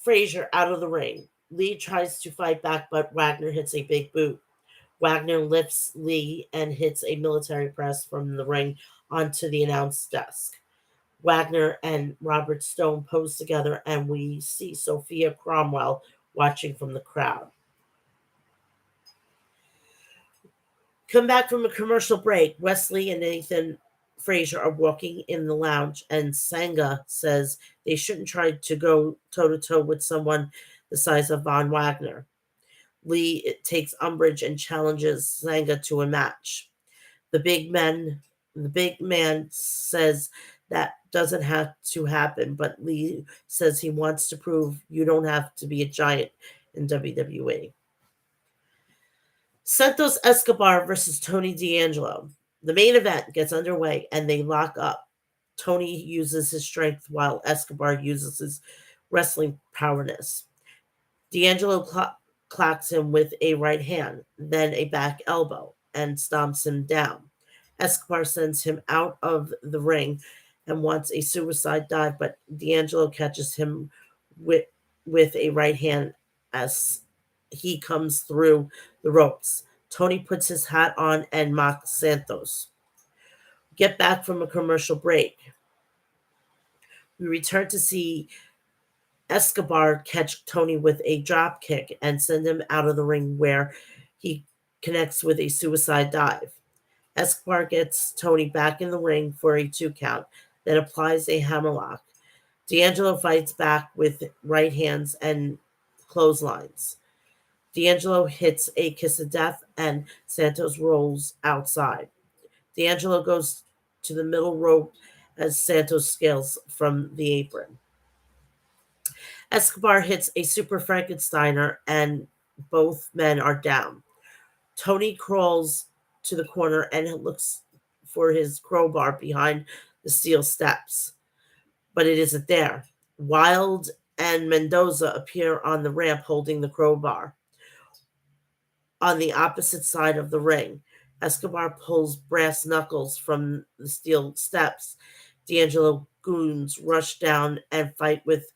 Frazier out of the ring. Lee tries to fight back, but Wagner hits a big boot. Wagner lifts Lee and hits a military press from the ring onto the announce desk. Wagner and Robert Stone pose together, and we see Sophia Cromwell watching from the crowd. Come back from a commercial break. Wesley and Nathan Frazier are walking in the lounge, and Sanga says they shouldn't try to go toe to toe with someone the size of Von Wagner. Lee takes umbrage and challenges Sanga to a match. The big man says that doesn't have to happen, but Lee says he wants to prove you don't have to be a giant in WWE. Santos Escobar versus Tony D'Angelo. The main event gets underway and they lock up. Tony uses his strength while Escobar uses his wrestling powerness. D'Angelo clocks him with a right hand, then a back elbow. and stomps him down. Escobar sends him out of the ring and wants a suicide dive, but D'Angelo catches him with, with a right hand as he comes through the ropes. Tony puts his hat on and mocks Santos. Get back from a commercial break. We return to see Escobar catch Tony with a drop kick and send him out of the ring where he connects with a suicide dive. Escobar gets Tony back in the ring for a 2 count, then applies a hammerlock. D'Angelo fights back with right hands and clotheslines. D'Angelo hits a kiss of death and Santos rolls outside. D'Angelo goes to the middle rope as Santos scales from the apron. Escobar hits a super Frankensteiner and both men are down. Tony crawls to the corner and looks for his crowbar behind the steel steps, but it isn't there. Wild and Mendoza appear on the ramp holding the crowbar. On the opposite side of the ring, Escobar pulls brass knuckles from the steel steps. D'Angelo goons rush down and fight with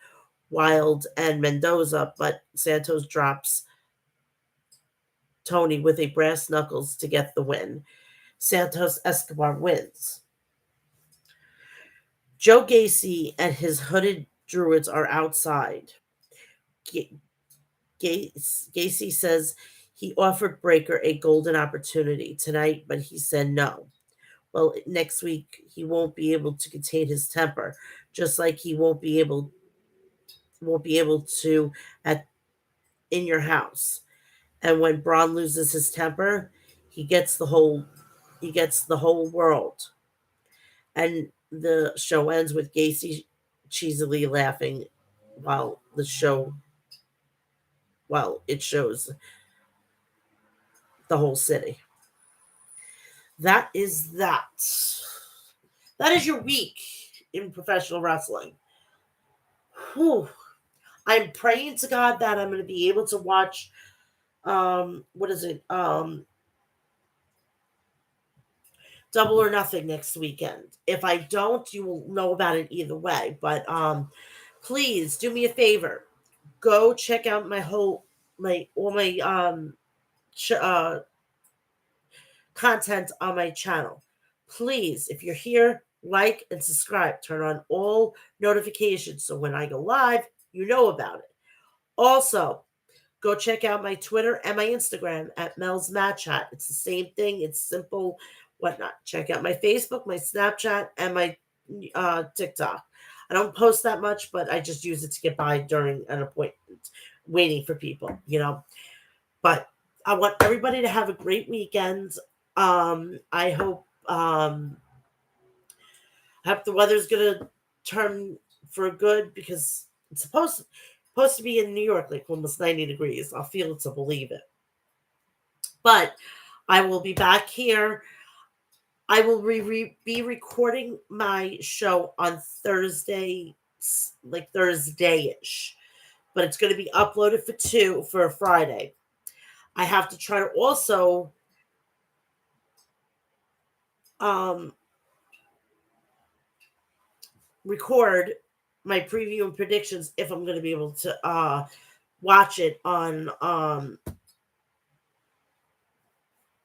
Wild and Mendoza, but Santos drops Tony with a brass knuckles to get the win. Santos Escobar wins. Joe Gacy and his hooded druids are outside. Gacy says he offered Breaker a golden opportunity tonight, but he said no. Well, next week he won't be able to contain his temper, just like he won't be able to at in your house. And when Braun loses his temper, he gets the whole he gets the whole world. And the show ends with Gacy cheesily laughing while the show while it shows the whole city. That is that. That is your week in professional wrestling. Whew. I'm praying to God that I'm going to be able to watch what is it? Double or Nothing next weekend. If I don't, you will know about it either way. But please do me a favor. Go check out my whole my all my ch- uh content on my channel. Please, if you're here, like and subscribe. Turn on all notifications so when I go live, you know about it. Also, go check out my Twitter and my Instagram at Mel's Mat Chat. It's the same thing. It's simple, whatnot. Check out my Facebook, my Snapchat, and my TikTok. I don't post that much, but I just use it to get by during an appointment, waiting for people. But I want everybody to have a great weekend. I hope the weather's gonna turn for good because it's supposed to be in New York like almost 90 degrees. I'll feel it to believe it. But I will be back here. I will be recording my show on Thursday, like Thursday ish, but it's going to be uploaded for Friday. I have to try to also um, record my preview and predictions if I'm going to be able to watch it on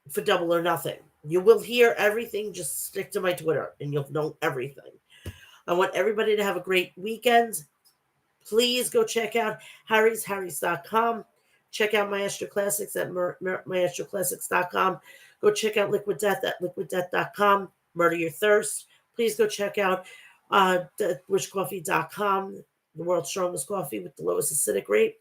for Double or Nothing. You will hear everything. Just stick to my Twitter and you'll know everything. I want everybody to have a great weekend. Please go check out harrys.com. Check out Maestro Classics at maestroclassics.com. Go check out Liquid Death at liquiddeath.com. Murder Your Thirst. Please go check out wishcoffee.com, the world's strongest coffee with the lowest acidic rate.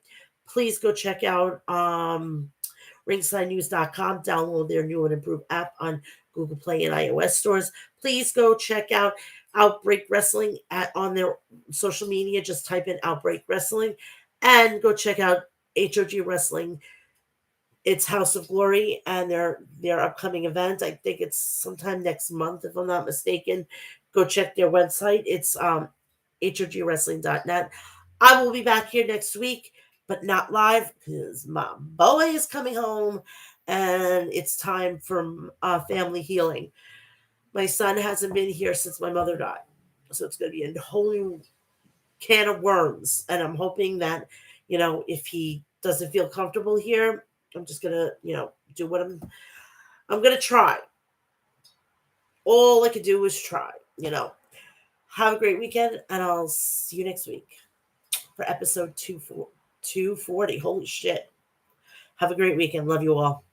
Please go check out ringsidenews.com. Download their new and improved app on Google Play and iOS stores. Please go check out Outbreak Wrestling on their social media. Just type in Outbreak Wrestling and go check out HOG Wrestling. It's House of Glory and their upcoming event. I think it's sometime next month, if I'm not mistaken. Go check their website. It's hogwrestling.net. I will be back here next week, but not live because my boy is coming home and it's time for family healing. My son hasn't been here since my mother died, so it's going to be a whole new can of worms. And I'm hoping that, if he doesn't feel comfortable here, I'm just gonna, do what I'm gonna try. All I could do is try. Have a great weekend, and I'll see you next week for episode 240. Holy shit. Have a great weekend. Love you all.